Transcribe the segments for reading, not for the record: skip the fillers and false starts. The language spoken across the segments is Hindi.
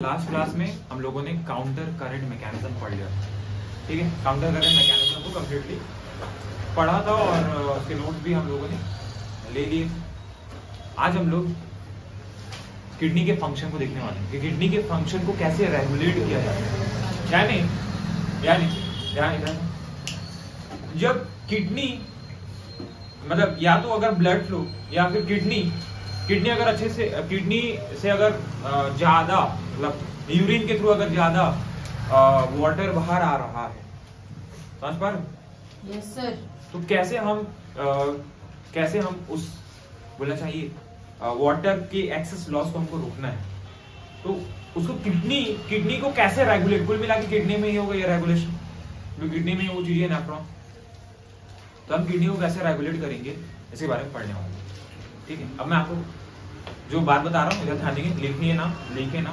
लास्ट क्लास में हम लोगों ने काउंटर करंट मैकेनिज्म पढ़ लिया, ठीक है। काउंटर करंट मैकेनिज्म को कम्प्लीटली पढ़ा था और उसके नोट्स भी हम लोगों ने ले लिए। आज हम लोग किडनी के फंक्शन को देखने वाले हैं कि किडनी के फंक्शन को कैसे रेगुलेट किया जाता है। यानी जब किडनी मतलब या तो अगर ब्लड फ्लो या फिर किडनी अगर अच्छे से अगर ज्यादा मतलब यूरिन के थ्रू अगर ज्यादा वाटर बाहर आ रहा है, समझ पा रहे? Yes sir. तो कैसे हम उस बोलना चाहिए वाटर के एक्सेस लॉस को हमको रोकना है। तो उसको किडनी को कैसे रेगुलेट, कुल मिला के किडनी में ही होगा ये रेगुलेशन, जो किडनी में वो चीज है नेफ्रॉन। तो हम किडनी को कैसे रेगुलेट करेंगे इसके बारे में पढ़ने वाले, ठीक है। अब मैं आपको जो बात बता रहा हूँ इधर ध्यान देंगे, लिखे ना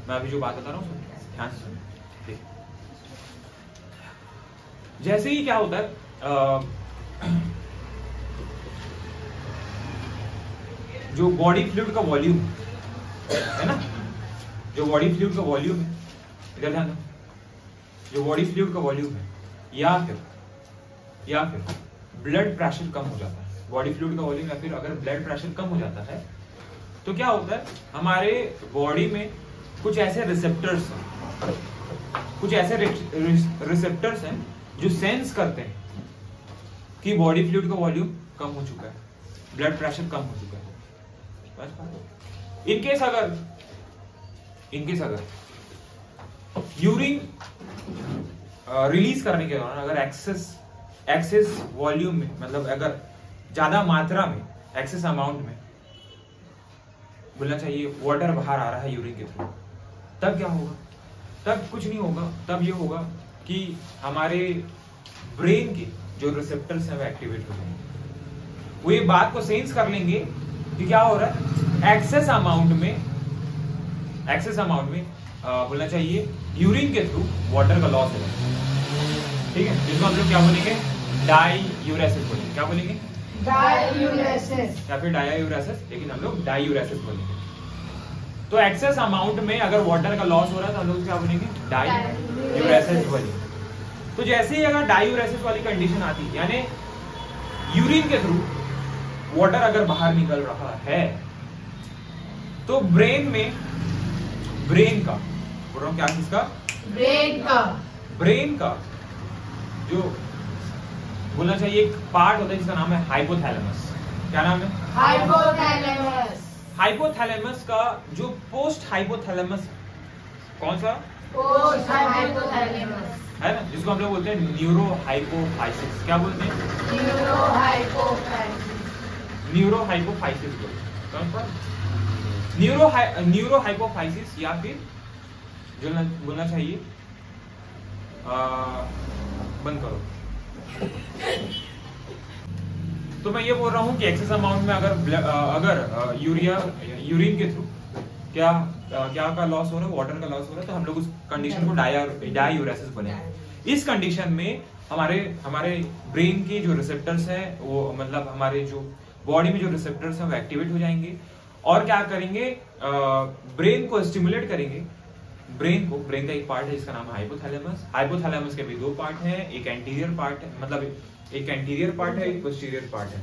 मैं अभी जो बात बता रहा हूँ ध्यान से सुनिए, ठीक। जैसे ही क्या होता है जो बॉडी फ्लूइड का वॉल्यूम है ना, जो बॉडी फ्लूइड का वॉल्यूम है, इधर ध्यान दो, जो बॉडी फ्लूइड का वॉल्यूम है या फिर ब्लड प्रेशर कम हो जाता है, बॉडी फ्लूइड का वॉल्यूम या फिर अगर ब्लड प्रेशर कम हो जाता है तो क्या होता है, हमारे बॉडी में कुछ ऐसे रिसेप्टर्स हैं जो सेंस करते हैं कि बॉडी फ्लूइड का वॉल्यूम कम हो चुका है, ब्लड प्रेशर कम हो चुका है। इनकेस अगर यूरिन रिलीज करने के दौरान अगर एक्सेस वॉल्यूम में मतलब अगर ज्यादा मात्रा में एक्सेस अमाउंट में बोलना चाहिए वाटर बाहर आ रहा है यूरिन के थ्रू, तब क्या होगा? तब कुछ नहीं होगा, तब ये होगा कि हमारे ब्रेन के जो रिसेप्टर्स हैं वो एक्टिवेट हो जाएंगे। वो ये बात को सेंस कर लेंगे कि क्या हो रहा है, एक्सेस अमाउंट में बोलना चाहिए यूरिन के थ्रू वाटर का लॉस है, ठीक है। जिसको हम लोग क्या बोलेंगे, डाईयूरेसिस बोलेंगे। क्या बोलेंगे? डाईयूरेसिस या फिर डाईयूरेसिस, लेकिन हम लोग डाईयूरेसिस बोलेंगे। तो एक्सेस अमाउंट में अगर वाटर का लॉस हो रहा है तो हम लोग क्या बोलेंगे, डाईयूरेसिस बोलेंगे। तो जैसे ही अगर डाईयूरेसिस वाली कंडीशन आती है, यानी यूरिन के थ्रू वाटर अगर बाहर निकल रहा है, तो ब्रेन का बोल रहा हूं क्या, किसका? ब्रेन का जो बोलना चाहिए एक पार्ट होता है जिसका नाम है हाइपोथैलेमस। क्या नाम है? हाइपोथैलेमस का जो पोस्ट हाइपोथैलेमस, कौन सा? पोस्ट हाइपोथैलेमस है ना, जिसको हम लोग बोलते हैं न्यूरो हाइपोफाइसिस। क्या बोलते हैं? न्यूरो हाइपोफाइसिस न्यूरो हाइपोफाइसिस या फिर जो बोलना चाहिए बंद करो। तो मैं ये बोल रहा हूँ कि एक्सेस अमाउंट में अगर यूरिन के थ्रू क्या का लॉस हो रहा है, वाटर का लॉस हो रहा है, तो हम लोग उस कंडीशन को डाईयूरेसिस बोलेंगे। इस कंडीशन में हमारे ब्रेन के जो रिसेप्टर्स हैं वो मतलब हमारे जो बॉडी में जो रिसेप्टर्स हैं वो एक्टिवेट हो जाएंगे और क्या करेंगे, ब्रेन को स्टिमुलेट करेंगे। ब्रेन का एक पार्ट है जिसका नाम है हाइपोथैलेमस के भी दो पार्ट हैं, एक एंटीरियर पार्ट है, मतलब एक एंटीरियर पार्ट है, एक पोस्टीरियर पार्ट है,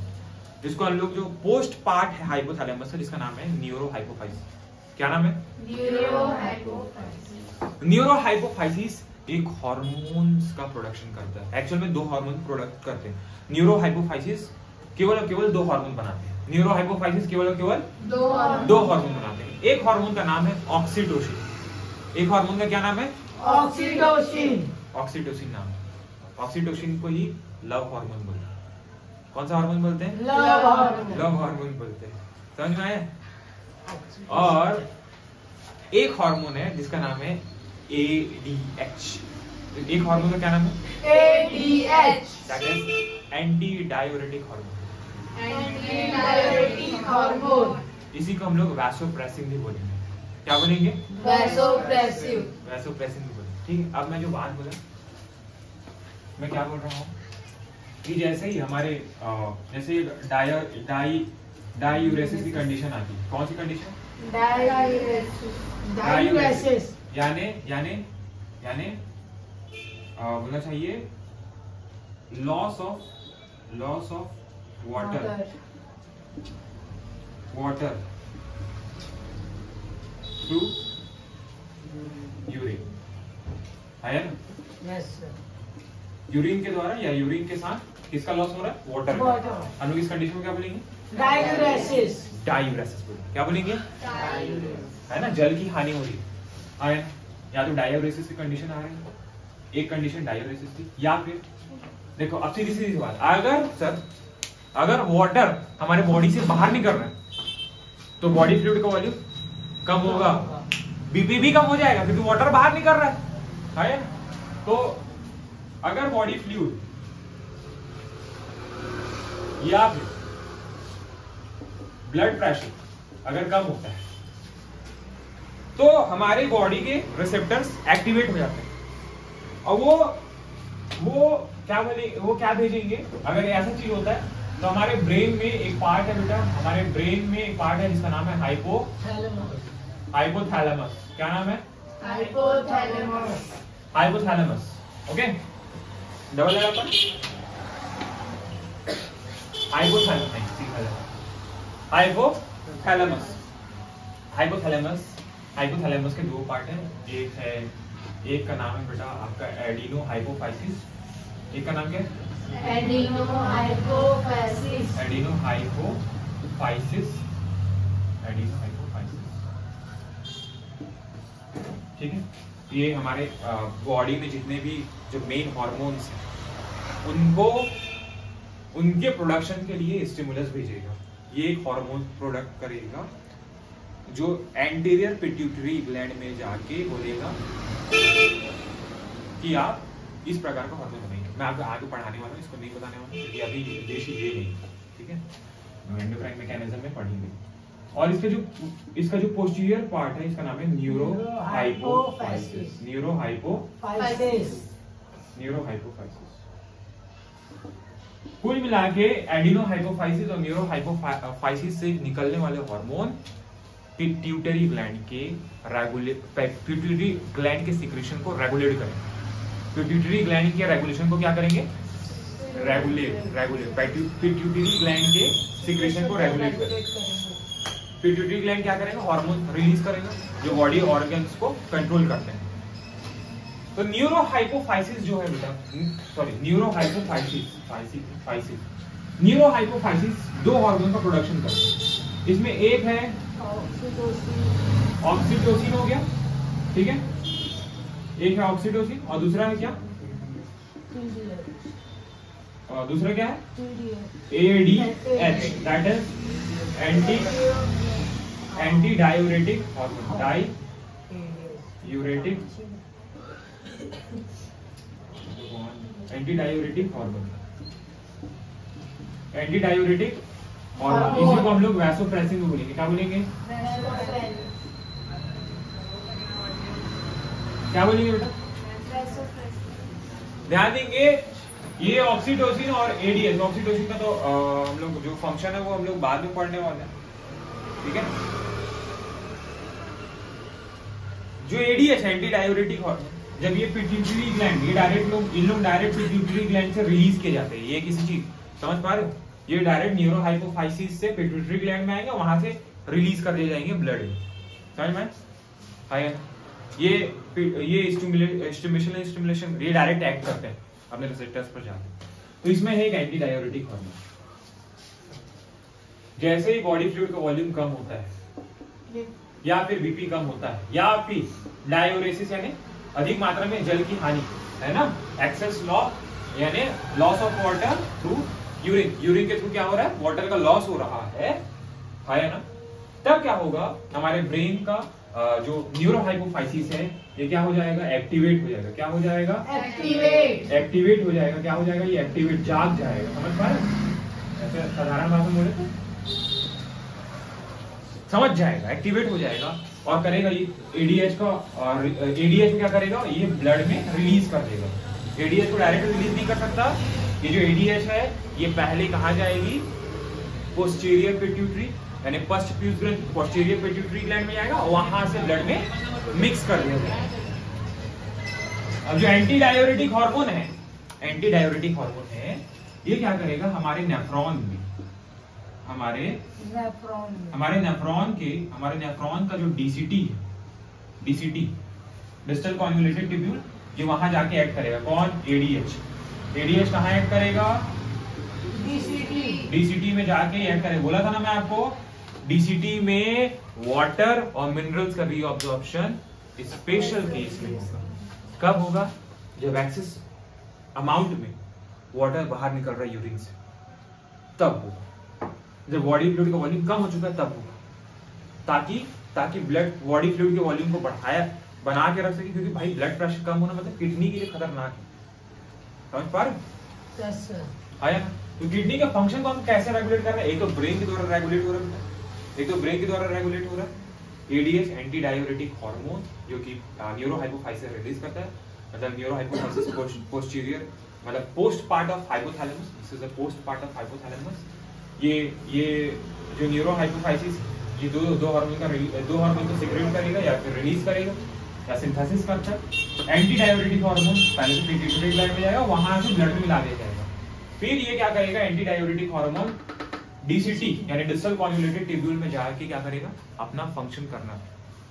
जिसको हम लोग जो पोस्ट पार्ट है हाइपोथैलेमस का, जिसका नाम है न्यूरो हाइपोफाइसिस। क्या नाम है? न्यूरो हाइपोफाइसिस एक हार्मोन्स का प्रोडक्शन करता है। एक्चुअल में दो हार्मोन प्रोडक्ट करते हैं। न्यूरो हाइपोफाइसिस केवल दो हार्मोन बनाते हैं। न्यूरो हाइपोफाइसिस केवल दो हार्मोन बनाते हैं। एक हार्मोन का नाम है ऑक्सीटोसिन। एक हार्मोन का क्या नाम है? ऑक्सीटोसिन नाम है। ऑक्सीटोसिन को ही लव हार्मोन बोलते हैं। कौन सा हार्मोन बोलते हैं? लव हार्मोन बोलते हैं। समझ में आया? और एक हार्मोन है जिसका नाम है ADH। एक हार्मोन का क्या नाम है? ADH। That is anti diuretic hormone. इसी को हम लोग वैसोप्रेसिन भी बोलेंगे। क्या बोलेंगे? वैसोप्रेसिव भी बोलेंगे, ठीक है। अब मैं जो बात बोला, मैं क्या बोल रहा हूँ कि जैसे ही हमारे जैसे डाईयूरेसिस की कंडीशन आती है, कौन सी कंडीशन? डायूरेसिस यानी बोलना चाहिए loss of water through urine है ना। Yes sir. यूरिन के द्वारा या यूरिन के साथ किसका लॉस हो रहा है? वाटर का। हम लोग इस कंडीशन में क्या बोलेंगे? डायूरेसिस बोलेंगे। क्या बोलेंगे? है ना, जल की हानि हो रही है ना। या तो डायूरेसिस की कंडीशन आ रही है, एक कंडीशन डायूरेसिस की, या फिर देखो अब सीधी सीधी बात, अगर वाटर हमारे बॉडी से बाहर निकल रहा है तो बॉडी फ्लूइड का वॉल्यूम कम होगा, बीपी भी कम हो जाएगा क्योंकि वाटर बाहर निकल रहा है ना। तो अगर बॉडी फ्लूइड या फिर ब्लड प्रेशर अगर कम होता है तो हमारे बॉडी के रिसेप्टर्स एक्टिवेट हो जाते हैं और वो क्या भेजेंगे। अगर ऐसा चीज होता है तो हमारे ब्रेन में एक पार्ट है बेटा, हमारे ब्रेन में एक पार्ट है जिसका नाम है हाइपोथैलेमस। क्या नाम है? हाइपोथैलेमस। ओके, डबल लगा पर हाइपोथैलेमस के दो पार्ट हैं। एक का नाम है बेटा आपका एडिनो हाइपोफाइसिस, एक का नाम क्या है? Adeno hypophysis. ठीक है, ये हमारे बॉडी में जितने भी जो मेन हॉर्मोन्स हैं उनके प्रोडक्शन के लिए स्टिमुलस भेजेगा। ये एक हार्मोन प्रोडक्ट करेगा जो एंटीरियर पिट्यूटरी ग्लैंड में जाके बोलेगा कि आप इस प्रकार का हार्मोन बनाएंगे। मैं आपको आगे पढ़ाने वाला हूँ, इसको नहीं बताने वाला क्योंकि अभी उद्देश्य ये नहीं, ठीक है। एंडोक्राइन मैकेनिज्म में पढ़ेंगे। और इसका जो पोस्टीरियर पार्ट है इसका नाम है न्यूरो हाइपोफाइसिस। कुल मिला के एडिनो हाइपोफाइसिस और न्यूरो हाइपोफाइसिस से निकलने वाले हार्मोन पिट्यूटरी ग्लैंड के सिक्रेशन को रेगुलेट करेंगे। पिट्यूटरी ग्लैंड के रेगुलेशन को क्या करेंगे? पिट्यूटरी ग्लैंड के सिक्रेशन को रेगुलेट करेंगे। पिट्यूटरी ग्लैंड क्या करेगा? हार्मोन रिलीज करेगा जो बॉडी ऑर्गन्स को कंट्रोल करते हैं। तो न्यूरोहाइपोफाइसिस जो है बेटा, न्यूरोहाइपोफाइसिस दो हार्मोन का प्रोडक्शन करता है। इसमें एक है ऑक्सीटोसिन हो गया, ठीक है, एक है ऑक्सीटोसिन और दूसरा है क्या? दूसरा क्या है? ADH, that is anti diuretic hormone. Anti diuretic hormone इसी को हम लोग वैसोप्रेसिन में बोलेंगे। क्या बोलेंगे? क्या बोलेंगे बेटा? ध्यान देंगे, ये ऑक्सीटोसिन और एडीएच, ऑक्सीटोसिन का तो हम लोग जो फंक्शन है वो हम लोग बाद में पढ़ने वाले हैं, ठीक है। जो एडीएच है एंटी डायूरेटिक हार्मोन, जब ये पिट्यूटरी ग्लैंड इन लोग डायरेक्ट पिट्यूटरी ग्लैंड से रिलीज किए जाते हैं। ये किसी चीज समझ पा रहे हो? ये डायरेक्ट न्यूरोहाइपोफाइसिस से पिट्यूटरी ग्लैंड में आएंगे, वहां से रिलीज कर दिए जाएंगे ब्लड में। समझ में आया? ये स्टिमुलेशन ये डायरेक्ट एक्ट करते हैं अपने रिसेप्टर्स पर जाके। तो इसमें है एक एंटी डायूरेटिक हार्मोन। जैसे ही बॉडी फ्लूइड का वॉल्यूम कम होता है या फिर बीपी कम होता है या फिर डायूरेसिस यानी अधिक मात्रा में जल की हानि, है ना, एक्सेस यानी loss of water through urine के थ्रू क्या हो रहा है? वाटर का लॉस हो रहा है ना। तब क्या होगा? हमारे ब्रेन का जो न्यूरोहाइपोफाइसिस है ये क्या हो जाएगा? एक्टिवेट हो जाएगा। क्या हो जाएगा? एक्टिवेट हो जाएगा। क्या हो जाएगा? ये एक्टिवेट जाग जाएगा। समझ पा रहे? ऐसे साधारण भाषा में बोले तो समझ जाएगा, एक्टिवेट हो जाएगा और करेगा ये एडीएच का। और एडीएच क्या करेगा? ये ब्लड में रिलीज कर देगा। एडीएच को डायरेक्ट रिलीज नहीं कर सकता। ये जो एडीएच है ये पहले कहाँ जाएगी? पोस्टीरियर पिट्यूटरी, यानी पोस्टीरियर पिट्यूटरी ग्लैंड में जाएगा, वहां से ब्लड में मिक्स कर दिया जाएगा। अब जो एंटी डायूरेटिक हार्मोन है, एंटी डायूरेटिक हार्मोन है, ये क्या करेगा हमारे नेफ्रॉन में, हमारे नेफ्रॉन का जो डीसीटी है, डीसीटी डिस्टल कॉन्वोल्यूटेड ट्यूब्यूल, ये वहां जाके एक्ट करेगा। कौन? एडीएच। एडीएच कहां एक्ट करेगा? डीसीटी में जाके एक्ट करेगा। बोला था ना मैं आपको, डीसीटी में वाटर और मिनरल्स का रीअब्जॉर्प्शन स्पेशल केस में होगा। कब होगा? जब एक्सेस अमाउंट में वाटर बाहर निकल रहा है यूरिन से, तब होगा। जब बॉडी फ्लूइड का वॉल्यूम कम हो चुका है तब होगा, ताकि ब्लड बॉडी फ्लूइड के वॉल्यूम को बना के रख सके, क्योंकि भाई ब्लड प्रेशर कम होना मतलब किडनी के लिए खतरनाक है। समझ पा रहे हो? आया ना? तो किडनी का फंक्शन को हम कैसे रेगुलेट कर रहे हैं? एक तो ब्रेन के द्वारा रेगुलेट हो रहा है, एडीएच एंटी डायूरेटिक हार्मोन, जो कि न्यूरोहाइपोफाइसिस रिलीज करता है। मतलब न्यूरोहाइपोफाइसिस पोस्टीरियर, मतलब post part of hypothalamus, this is the post part of hypothalamus. ये जो न्यूरोहाइपोफाइसिस, ये दो हार्मोन को सिक्रेट करेगा या फिर रिलीज करेगा या सिंथेसिस करता है। एंटी डायूरेटिक हार्मोन पहले से पिट्यूटरी ग्लैंड में जाएगा, वहां से ब्लड में मिला दिया जाएगा। फिर ये क्या करेगा? एंटी डायूरेटिक हार्मोन डीसीटी यानी डिस्टल कॉन्वोल्यूटेड ट्यूब्यूल में जाके क्या करेगा? अपना फंक्शन करना,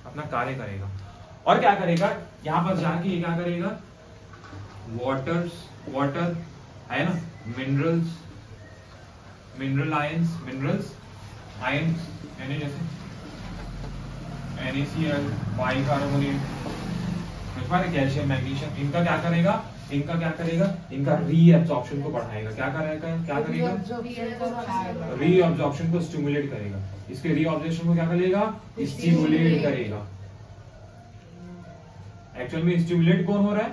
अपना कार्य करेगा। और क्या करेगा? यहां पर जाके ये क्या करेगा? वाटर है ना, मिनरल आयंस यानी जैसे NaCl, बाइकार्बोनेट, कैल्शियम, मैग्नीशियम, इनका क्या करेगा? इनका रीअब्जॉर्प्शन को बढ़ाएगा। क्या करेगा? रीअब्जॉर्प्शन को स्टिमुलेट करेगा। इसके रीअब्जॉर्प्शन को क्या करेगा? स्टिमुलेट करेगा। एक्चुअल में स्टिमुलेट कौन हो रहा है?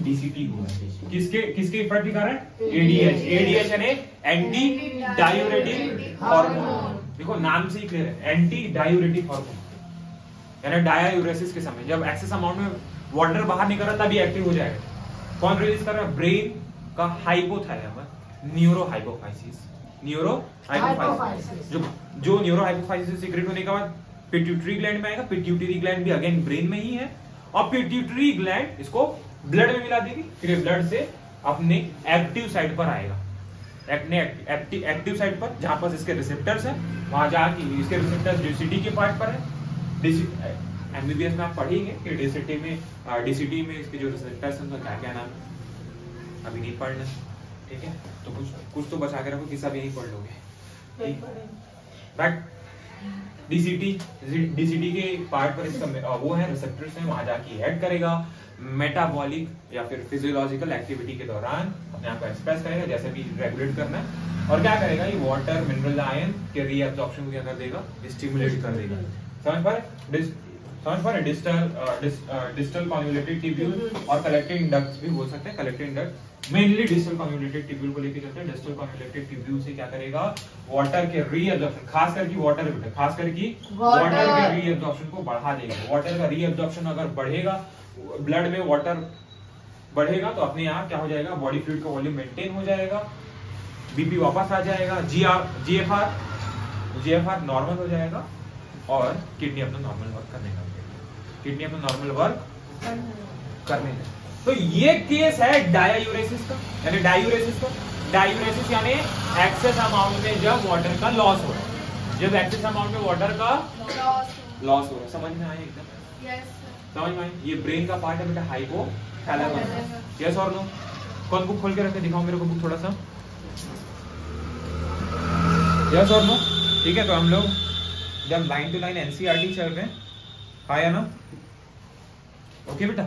डीसीटी हो रहा है। किसके इफेक्ट के कारण? एडीएच यानी एंटी डायूरेटिक हार्मोन। देखो नाम से ही क्लियर है, एंटी डायूरेटिक हार्मोन यानी डायूरेसिस के समय जब एक्सेस अमाउंट में वाटर बाहर निकल रहा तभी एक्टिव हो जाएगा। कौन रिलीज कर रहा है? ब्रेन का हाइपोथैलेमस, न्यूरोहाइपोफाइसिस। जो न्यूरोहाइपोफाइसिस सीक्रेट होने के बाद पिट्यूटरी ग्लैंड में आएगा। पिट्यूटरी ग्लैंड भी अगेन ब्रेन में ही है, और पिट्यूटरी ग्लैंड इसको ब्लड में मिला देगी। फिर ब्लड से अपने एक्टिव साइट पर आएगा, अपने एक्टिव साइट पर जहां पर इसके रिसेप्टर्स है, वहां जाके इसके रिसेप्टर्स डीसीटी के पार्ट पर है। एमबीबीएस में आप पढ़ेंगे कि डीसीटी में इसके जो रिसेप्टर्स हैं उनका क्या नाम है, अभी नहीं पढ़ना, ठीक है? तो कुछ तो बचा के रखो कि सब यही पढ़ लोगे। बट डीसीटी के पार्ट पर इसका वो है, रिसेप्टर्स हैं, वहां जाके ऐड करेगा। मेटाबॉलिक या फिर फिजियोलॉजिकल एक्टिविटी के दौरान अपने आप को एक्सप्रेस करेगा, जैसे भी रेगुलेट करना है। और क्या करेगा? ये वाटर, मिनरल, आयन के रीअब्जॉर्प्शन को क्या कर देगा? स्टिमुलेट कर देगा। समझ पा रहे? डिस्टल कॉन्वोल्यूटेड ट्यूब्यूल और कलेक्टिंग डक्ट्स भी बोल सकते हैं। Collecting duct mainly distal convoluted tubule को लेके चलते हैं। डिस्टल कॉन्वोल्यूटेड ट्यूब्यूल से क्या करेगा? वाटर के रीअब्जॉर्प्शन, खास करके वाटर के रीअब्जॉर्प्शन को बढ़ा देगा। वाटर का रीअब्जॉर्प्शन अगर बढ़ेगा, ब्लड में वाटर बढ़ेगा, तो अपने आप क्या हो जाएगा? बॉडी फ्लूइड का वॉल्यूम मेंटेन हो जाएगा, बीपी वापस आ जाएगा, जीएफआर नॉर्मल हो जाएगा, और किडनी अपना नॉर्मल वर्क करने लगेगी। तो ये केस है डायूरेसिस का, यानी डायूरेसिस यानी एक्सेस अमाउंट में जब वाटर का लॉस हो रहा है, जब एक्सेस अमाउंट में वाटर का लॉस हो रहा है। समझ में आया एकदम? समझ में आया? ये ब्रेन का पार्ट है बेटा, हाइपोथैलेमस। यस और नो? कौन बुक खोल के रखे? दिखाओ मेरे को बुक थोड़ा सा। यस और नो? ठीक है, तो हम लोग जब लाइन टू लाइन एनसीईआरटी चल रहे हैं, आया ना? ओके बेटा,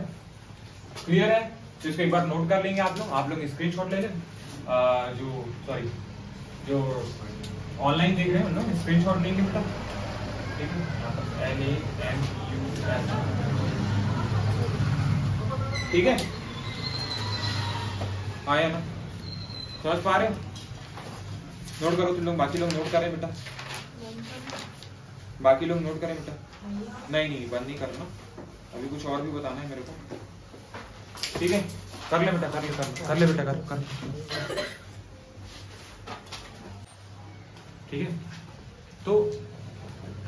क्लियर है? तो इसको एक बार नोट कर लेंगे आप लोग स्क्रीनशॉट ले लें। जो ऑनलाइन देख रहे हैं उन लोग स्क्रीनशॉट लेंगे बेटा, ठीक है? NAMUS, ठीक है? आया ना? समझ पा रहे हो? नोट करो तुम लोग, बाकी लोग नोट करें बेटा, नहीं बंद नहीं करना, अभी कुछ और भी बताना है मेरे को, ठीक है? कर ले बेटा, कर ले। ठीक है, तो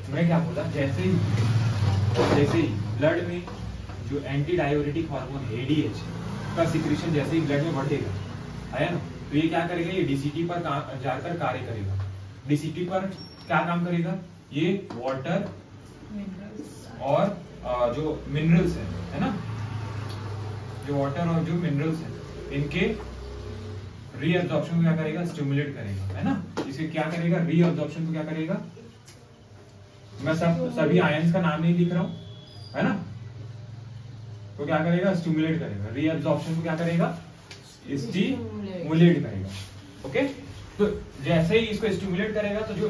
मैं क्या बोला, जैसे ही ब्लड में जो एंटी डायोरेटिक हार्मोन एडीएच का सिक्रीशन जैसे ही ब्लड में बढ़ेगा, आया ना, तो ये क्या करेगा, ये डीसीटी पर जाकर कार्य करेगा। डीसीटी पर क्या काम करेगा, ये वाटर और जो मिनरल्स है ना, जो वाटर और जो मिनरल्स है, इनके रीअब्जॉर्प्शन को क्या करेगा, स्टिमुलेट करेगा, है ना। इसे क्या करेगा, रीअब्जॉर्प्शन को क्या करेगा, मैं सभी आयंस का नाम नहीं लिख रहा हूं, है ना, तो क्या करेगा, स्टिमुलेट करेगा। रीअब्जॉर्प्शन को क्या करेगा, स्टिमुलेट करेगा। ओके, तो जैसे ही इसको स्टिमुलेट करेगा तो जो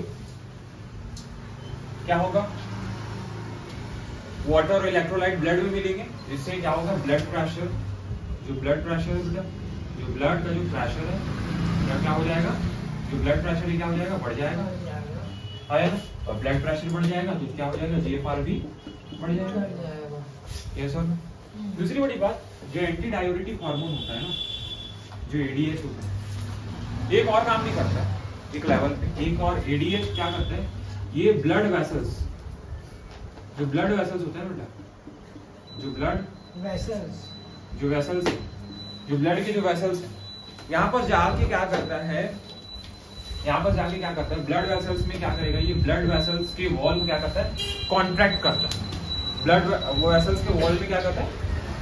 क्या होगा, वाटर और इलेक्ट्रोलाइट ब्लड में मिलेंगे, जिससे क्या होगा, ब्लड प्रेशर, जो ब्लड प्रेशर है बेटा, जो ब्लड का जो प्रेशर है क्या हो जाएगा, जो ब्लड प्रेशर है क्या हो जाएगा, बढ़ जाएगा, आया ना। और ब्लड प्रेशर बढ़ जाएगा तो क्या हो जाएगा, जीएफआर भी बढ़ जाएगा। यस और नो। दूसरी बड़ी बात, जो एंटी डायोरेटिक हार्मोन होता है ना, जो एडीएच होता है, एक और काम नहीं करता है एक लेवल पे, एक और एडीएच क्या करता है, ये ब्लड वेसल्स, जो ब्लड वेसल्स होता है बेटा, जो ब्लड वेसल्स, जो वेसल्स है, जो ब्लड के जो वेसल्स है, यहाँ पर जाके क्या करता है, यहाँ पर जाके क्या करता है, ब्लड वेसल्स में क्या करेगा, ये ब्लड वेसल्स के वॉल क्या करता है, कॉन्ट्रैक्ट करता है। ब्लड वो वेसल्स के वॉल में क्या करता है,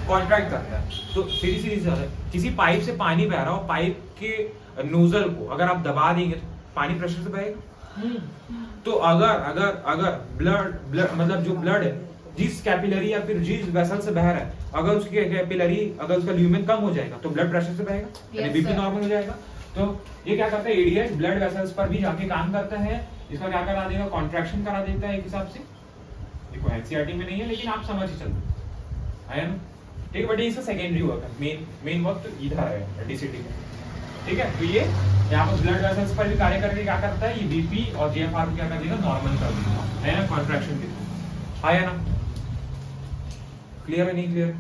कॉन्ट्रैक्ट करता है। तो सीधी किसी पाइप से पानी बह रहा हो, पाइप के नोजल को अगर आप दबा देंगे तो पानी प्रेशर से बहेगा। तो अगर ब्लड मतलब जो ब्लड है जिस कैपिलरी या फिर जिस वेसल से बह रहा है, अगर उसकी कैपिलरी, अगर उसका ल्यूमेन कम हो जाएगा तो ब्लड प्रेशर से बहेगा, यानी बीपी नॉर्मल हो जाएगा। तो ये क्या करता है, एडीएच ब्लड वेसल्स पर भी जाके काम करता है, इसका क्या करा देगा, कॉन्ट्रैक्शन करा देता है एक हिसाब से। देखो एनसीईआरटी में नहीं है लेकिन आप समझ ही चलते आया ना, ठीक है। बट इसका सेकेंडरी वर्क है, मेन वर्क तो इधर है डीसीटी में, ठीक है। तो ये यहाँ पर ब्लड वेसल्स पर भी कार्य करके क्या करता है, ये बीपी और जीएफआर को क्या कर देगा, नॉर्मल कर देगा, है ना, कॉन्ट्रैक्शन के थ्रू, आया ना। क्लियर है, नहीं क्लियर,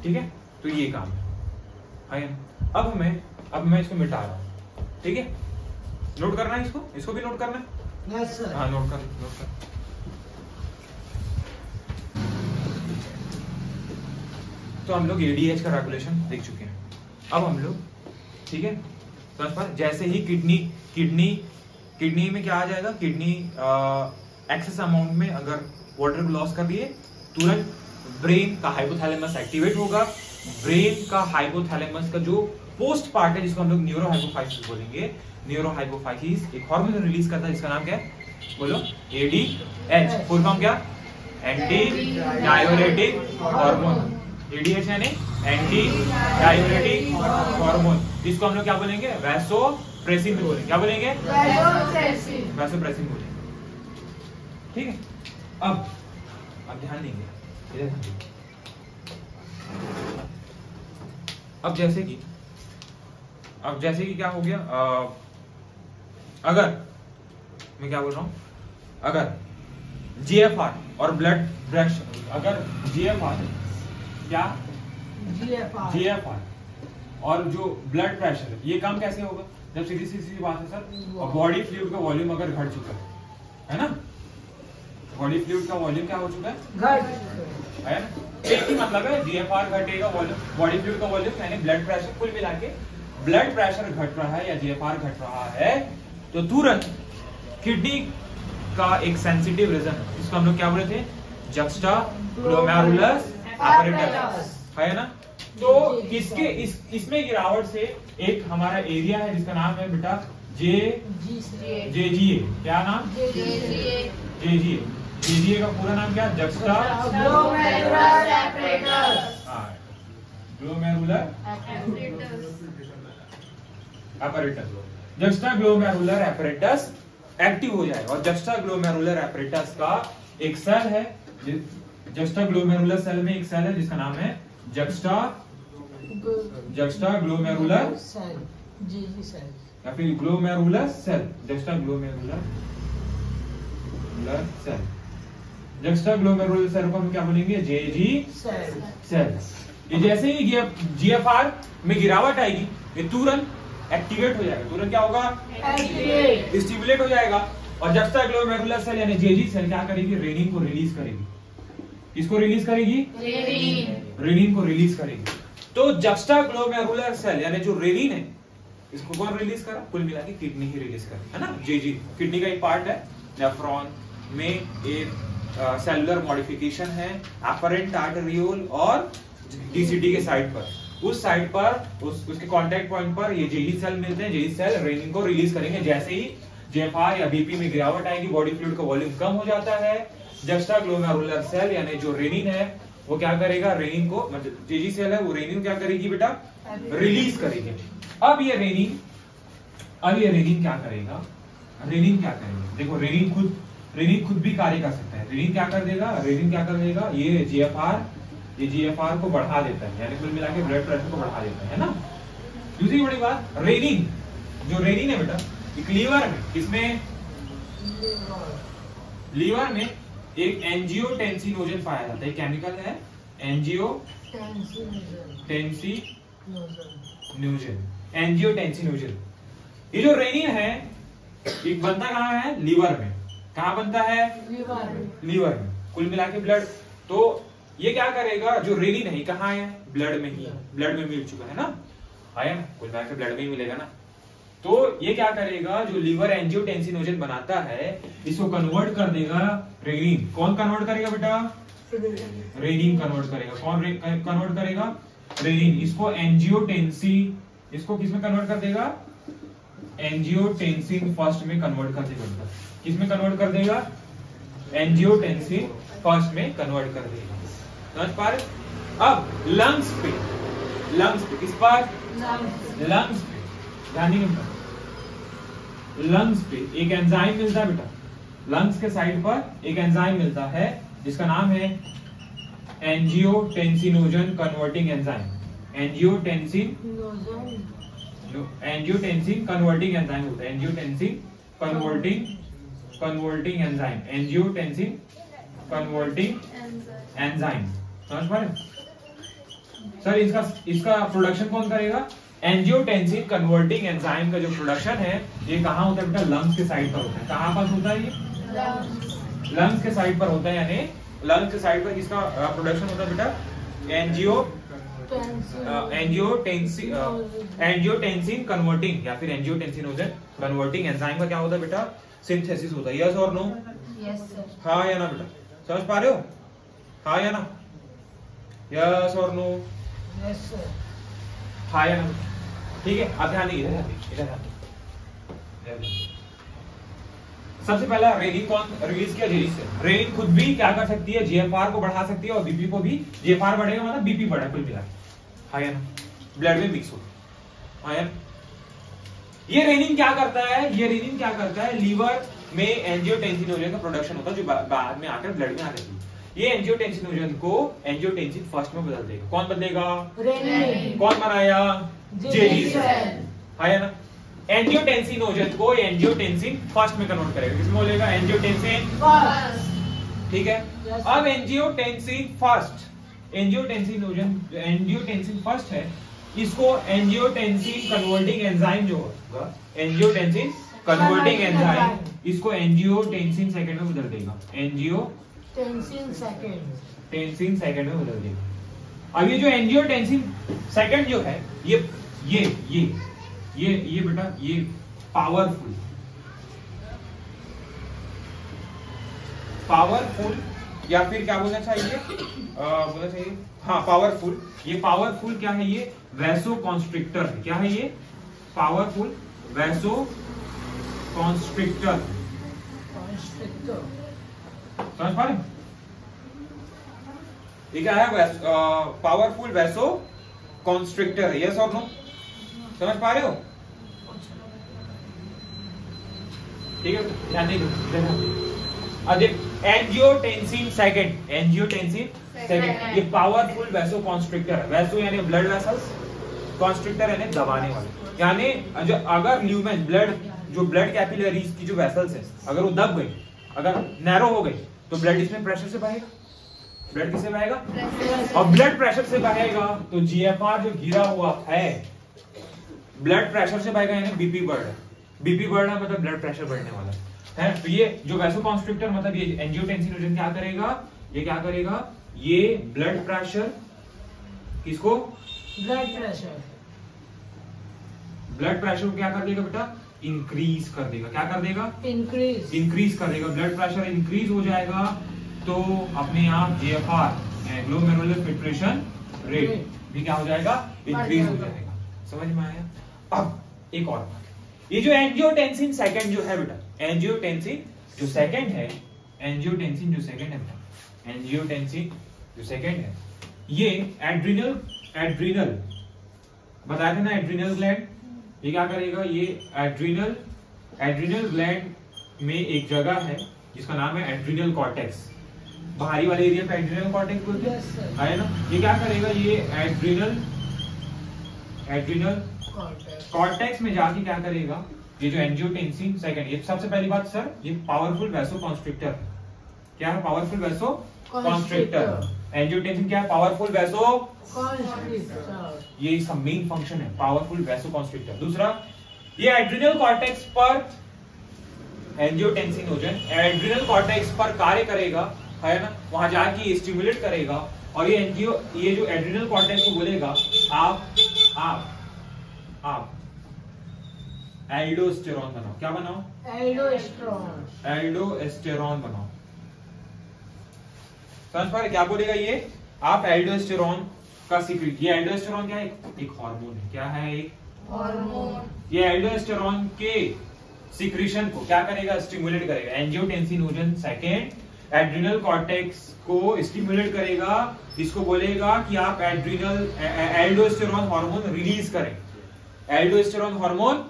ठीक है। तो ये काम है, आया ना। अब मैं इसको मिटा रहा हूँ, ठीक है। नोट करना है इसको भी नोट करना है। Yes sir. हाँ नोट कर। तो हम लोग एडीएच का रेगुलेशन देख चुके हैं। अब हम लोग, ठीक है, तो जैसे ही किडनी में क्या आ जाएगा, किडनी एक्सेस अमाउंट में अगर वाटर को लॉस कर दिए, तुरंत ब्रेन का हाइपोथैलेमस एक्टिवेट होगा। ब्रेन का हाइपोथैलेमस का जो पोस्ट पार्ट है, जिसको हम लोग न्यूरो हाइपोफाइसिस बोलेंगे, न्यूरो हाइपोफाइसिस एक हार्मोन रिलीज करता है जिसका नाम क्या है, बोलो, एडीएच। फुल फॉर्म क्या, एंटी डायोरेटिक हार्मोन। एडीएच यानी एंटी डायोरेटिक हार्मोन, इसको हम लोग क्या बोलेंगे, वैसोप्रेसिन भी बोलेंगे। क्या बोलेंगे, वैसोप्रेसिन बोलेंगे, ठीक है। अब ध्यान देंगे, अब जैसे कि क्या हो गया, अगर मैं क्या बोल रहा हूं, अगर जीएफआर और ब्लड प्रेशर, अगर जीएफआर क्या, जीएफआर और जो ब्लड प्रेशर है, ये काम कैसे होगा, जब सीधी बात है सर, और बॉडी फ्लूइड का वॉल्यूम अगर घट चुका है ना, बॉडी फ्लूइड का वॉल्यूम क्या हो चुका है, है ना। एक ही मतलब है, जीएफआर घटेगा, वॉल्यूम, बॉडी फ्लूइड का वॉल्यूम यानी ब्लड प्रेशर, कुल मिला के ब्लड प्रेशर घट रहा है या जीएफआर घट रहा है, तो तुरंत किडनी का एक सेंसिटिव रीजन, इसको हम लोग क्या बोले थे, जक्स्टाग्लोमेरुलस एपैरेटस, है ना। तो इसके इसमें गिरावट से एक हमारा एरिया है जिसका नाम है बेटा जेजीए। क्या नाम, जेजीए का पूरा नाम क्या, juxtaglomerular apparatus. Glomerular apparatus, juxtaglomerular apparatus active हो जाएगा। और जक्स्टाग्लोमेरुलर एपैरेटस का एक सेल है, जक्स्टाग्लोमेरुलर सेल में एक सेल है जिसका नाम है जक्स्टाग्लोमेरुलर सेल, जीजी सेल या फिर glomerular cell, juxtaglomerular cell. Juxtaglomerular cell को हम क्या बोलेंगे, जेजी सेल। ये जैसे ही जीएफआर में गिरावट आएगी, ये तुरंत एक्टिवेट हो जाएगा, तुरंत क्या होगा, स्टिमुलेट हो जाएगा। और जुक्स्टाग्लोमेरुलर सेल यानी जेजी सेल क्या करेगी, रेनिन को रिलीज करेगी। किसको रिलीज करेगी, रेनिन को रिलीज करेगी। तो जुक्स्टाग्लोमेरुलर सेल यानी जो रेनिन है इसको कौन रिलीज करा, कुल मिला के किडनी ही रिलीज करी, है ना। जेजी किडनी का एक पार्ट है, नेफ्रॉन में एक सेलुलर मॉडिफिकेशन है एफरेंट आर्टेरियोल और डीसीटी के साइड पर, उस साइड पर उसके कांटेक्ट पॉइंट पर ये जेजी सेल मिलते हैं। जेजी सेल रेनिन को रिलीज करेंगे। जैसे ही जेएफआर या बीपी में गिरावट आएगी, बॉडी फ्लूइड का वॉल्यूम कम हो जाता है, जुक्स्टाग्लोमेरुलर सेल यानी जो रेनिन है वो क्या करेगा, रेनिन को, मतलब जेजी सेल है वो रेनिन क्या करेगी बेटा, रिलीज करेगी। अब ये रेनिन क्या करेगा, रेनिन क्या करेगा, देखो रेनिन खुद भी कार्य कर सकता है। रेनिन क्या कर देगा, ये जीएफआर को बढ़ा देता है, यानी कुल मिला के ब्लड प्रेशर को बढ़ा देता है ना। दूसरी बड़ी बात, रेनिन है बेटा, एक लीवर में, किसमें, लीवर में एक एंजियोटेंसिनोजन पाया जाता है। केमिकल है एंजियोटेंसिनोजन। ये जो रेनिन है ये बनता कहाँ है, लीवर में। कहाँ बनता है, लीवर में। कुल मिला के ब्लड, तो ये क्या करेगा, जो रेनिन है कहाँ है, ब्लड में ही, ब्लड में मिल चुका है ना, आया ना, कुल मिला के ब्लड में ही मिलेगा ना। तो ये क्या करेगा, जो लीवर एंजियोटेंसिनोजन बनाता है इसको कन्वर्ट कर देगा रेनिन। कौन कन्वर्ट करेगा बेटा, रेनिन कन्वर्ट करेगा। कौन कन्वर्ट करेगा, रेनिन। इसको किसमें कन्वर्ट कर देगा, एंजियोटेंसिन फर्स्ट में कन्वर्ट कर देगा। किसमें कन्वर्ट कर देगा, एंजियोटेंसिन फर्स्ट में कन्वर्ट कर देगा। समझ पा रहे। अब लंग्स पे किस पर, लंग्स पे ध्यान नहीं, लंग्स पे एक एंजाइम मिलता है बेटा, लंग्स के साइड पर एक एंजाइम मिलता है जिसका नाम है angiotensinogen converting enzyme. Angiotensin converting enzyme होता है, एंजियोटेंसिन कन्वर्टिंग एंजाइम। समझ पा रहे सर। इसका प्रोडक्शन कौन करेगा, एंजियोटेंसिन कन्वर्टिंग एंजाइम का जो प्रोडक्शन है ये कहाँ होता है बेटा, लंग्स के साइड पर होता है। कहाँ पर होता है ये, लंग्स के साइड पर होता है, यानी लंग्स के साइड पर इसका प्रोडक्शन होता है बेटा, एंजियोटेंसिन कन्वर्टिंग या फिर एंजियोटेंसिनोजन कन्वर्टिंग एंजाइम का क्या होता है बेटा, सिंथेसिस होता है। यस और नो, यस सर, हाँ या ना बेटा, समझ पा रहे हो, हाँ या ना, यस और नो, यस सर, हाँ या ना, ठीक है। अब ध्यान दीजिए, सबसे पहला रेनिन कौन रिलीज किया, जेजी सेल। रेनिन खुद भी क्या कर सकती है, जीएफआर को बढ़ा सकती है और बीपी को भी, जीएफआर बढ़ेगा मतलब बीपी बढ़ा, कुल मिला, हाँ या ना, ब्लड में मिक्स हो, हाँ या। ये रेनिन क्या करता है, लीवर में एंजियोटेंसिनोजन का प्रोडक्शन होता है जो बाद में आकर ब्लड में आ जाती है। ये एंजियोटेंसिनोजन को एंजियोटेंसिन फर्स्ट में बदल देगा। कौन बदलेगा, रेनिन। कौन बनाया, जेजी सेल, सेल। है ना। एंजियोटेंसिनोजन को एंजियोटेंसिन फर्स्ट में कन्वर्ट करेगा। किसमें बोलेगा, एंजियोटेंसिन फर्स्ट, ठीक है। Yes. अब एंजियोटेंसिन फर्स्ट है, इसको एंजियोटेंसिन कन्वर्टिंग एंजाइम जो होगा, एंजियोटेंसिन कन्वर्टिंग एंजाइम, इसको एंजियोटेंसिन सेकंड में बदल देगा, टेंसिन सेकंड में बदल देगा। अब ये जो एंजियोटेंसिन सेकंड जो है, ये बेटा, ये पावरफुल या फिर क्या बोलना चाहिए, हाँ पावरफुल। ये पावरफुल क्या है, ये वैसोकॉन्स्ट्रिक्टर है। क्या है ये, पावरफुल वैसोकॉन्स्ट्रिक्टर। समझ पा रहे, ये क्या है, पावरफुल वैसोकॉन्स्ट्रिक्टर है। यस और नो, समझ पा रहे हो, ठीक है। ध्यान दीजिए, एंजियोटेंसिन सेकंड, ये पावरफुल वैसोकॉन्स्ट्रिक्टर है। वैसो यानी ब्लड वेसल्स, कॉन्स्ट्रिक्टर यानी दबाने वाले, यानी अगर ल्यूमेन जो ब्लड कैपिलरीज की जो वेसल्स है, अगर वो दब गई, अगर नैरो हो गई, तो ब्लड इसमें प्रेशर से बहेगा। ब्लड किससे बहेगा, और ब्लड प्रेशर से बहेगा तो जीएफआर जो गिरा हुआ है, ब्लड प्रेशर से बहेगा, यानी बीपी बढ़ रहा है। बीपी बढ़ना मतलब ब्लड प्रेशर बढ़ने वाला है। है। तो ये जो वैसोकॉन्स्ट्रिक्टर मतलब ये एंजियोटेंसिन क्या करेगा, ये क्या करेगा, ये ब्लड प्रेशर, किसको, ब्लड प्रेशर को क्या कर देगा बेटा, इंक्रीज कर देगा। क्या कर देगा, इंक्रीज कर देगा। ब्लड प्रेशर इंक्रीज हो जाएगा तो अपने आप जीएफआर ग्लोमेरुलर फिल्ट्रेशन रेट भी क्या हो जाएगा, इंक्रीज हो जाएगा। समझ में आया। अब एक और बात, ये जो एंजियोटेंसिन सेकंड जो है बेटा, एंजियोटेंसिन जो सेकंड है ये एड्रिनल बताया था ना, एड्रिनल ग्लैंड, ये क्या करेगा, ये एड्रिनल ग्लैंड में एक जगह है जिसका नाम है एड्रिनल कॉर्टेक्स। बाहरी वाले एरिया पे एड्रिनल कॉर्टेक्स बोलते हैं, है ना। ये क्या करेगा, ये एड्रिनल कॉर्टेक्स में जाके क्या करेगा, ये जो एंजियोटेंसिन सेकंड, ये सबसे पहली बात सर, ये पावरफुल वैसोकॉन्स्ट्रिक्टर। क्या है, पावरफुल वैसोकॉन्स्ट्रिक्टर। एंजियोटेंसिन क्या है, पावरफुल वैसोकॉन्स्ट्रिक्टर, ये इसका मेन फंक्शन है, पावरफुल वैसोकॉन्स्ट्रिक्टर। दूसरा, ये एड्रिनल कॉर्टेक्स पर एंजियोटेंसिनोजन एड्रिनल कॉर्टेक्स पर कार्य करेगा, है ना, वहां जाके स्टिमुलेट करेगा और ये जो एड्रिनल कॉर्टेक्स को बोलेगा आप एल्डोस्टेरॉन बनाओ। क्या बनाओ, एल्डोस्टेरॉन बनाओ। समझ पा रहे, क्या बोलेगा ये, आप एल्डोस्टेरॉन का सीक्रेट, ये एल्डोस्टेरॉन क्या है, एक हार्मोन है। क्या है, एक हार्मोन। ये एल्डोस्टेरॉन के सीक्रेशन को क्या करेगा, स्टिमुलेट करेगा। एंजियोटेंसिनोजन सेकंड एड्रिनल कॉर्टेक्स को स्टिमुलेट करेगा, इसको बोलेगा कि आप एल्डोस्टेरॉन हार्मोन रिलीज करें, एल्डोस्टेरॉन हार्मोन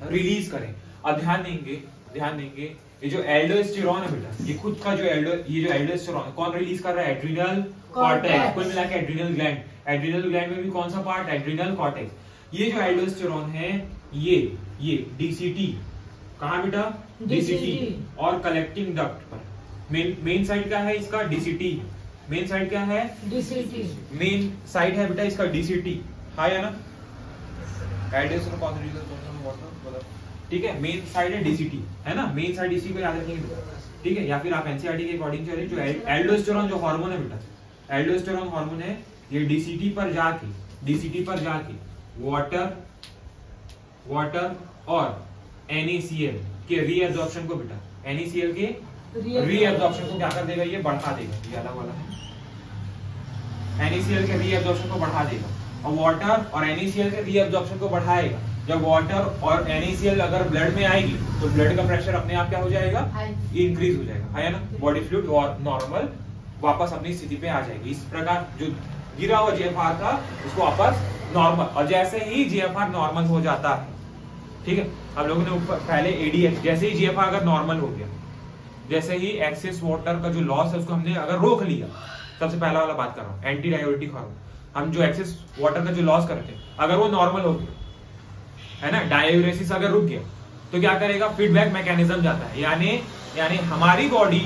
रिलीज करें। अब ध्यान देंगे ये जो एल्डोस्टेरॉन है बेटा, ये खुद का जो एल्डोस्टेरॉन कौन रिलीज कर रहा है, एड्रिनल कॉर्टेक्स। कुल मिला के एड्रिनल ग्लैंड में भी कौन सा पार्ट, एड्रिनल कॉर्टेक्स। ये जो एल्डोस्टेरॉन है ये डीसीटी, कहां बेटा, डीसीटी और कलेक्टिंग डक्ट पर। मेन साइड क्या है इसका, डीसीटी। मेन साइड क्या है, डीसीटी। मेन साइड है बेटा इसका डीसीटी, है ना। एल्डोस्टेरॉन कॉन्सेंट्रेशन, ठीक है, मेन साइड है डीसीटी, है ना। मेन साइड इसी को याद रखेंगे, ठीक है। या फिर आप एनसीईआरटी के अकॉर्डिंग चले, जो एल्डोस्टेरॉन जो हार्मोन है बेटा, एल्डोस्टेरॉन हार्मोन है, ये डीसीटी पर जाके वाटर और NaCl के रीअब्जॉर्प्शन को बेटा, NaCl के रीअब्जॉर्प्शन को क्या कर देगा, ये बढ़ा देगा। ये अलग वाला है, NaCl के रीअब्जॉर्प्शन को बढ़ा देगा और वाटर और NaCl के रीअब्जॉर्प्शन को बढ़ाएगा। जब वाटर और NaCl अगर ब्लड में आएगी तो ब्लड का प्रेशर अपने आप क्या हो जाएगा, इंक्रीज हो जाएगा, है ना। बॉडी फ्लूइड और नॉर्मल वापस अपनी स्थिति पे आ जाएगी। इस प्रकार जो गिरा हुआ जीएफआर था उसको वापस नॉर्मल, और जैसे ही जीएफआर नॉर्मल हो जाता है, ठीक है, हम लोगों ने ऊपर पहले एडीएच, जैसे ही जीएफआर अगर नॉर्मल हो गया, जैसे ही एक्सेस वाटर का जो लॉस है उसको हमने अगर रोक लिया, सबसे पहला वाला बात कर रहा हूँ, एंटी डाययूरेटिक हार्मोन, हम जो एक्सेस वाटर का जो लॉस करते हैं अगर वो नॉर्मल हो गया, है ना, डाययूरेसिस अगर रुक गया तो क्या करेगा, फीडबैक मैकेनिज्म जाता है, यानी हमारी बॉडी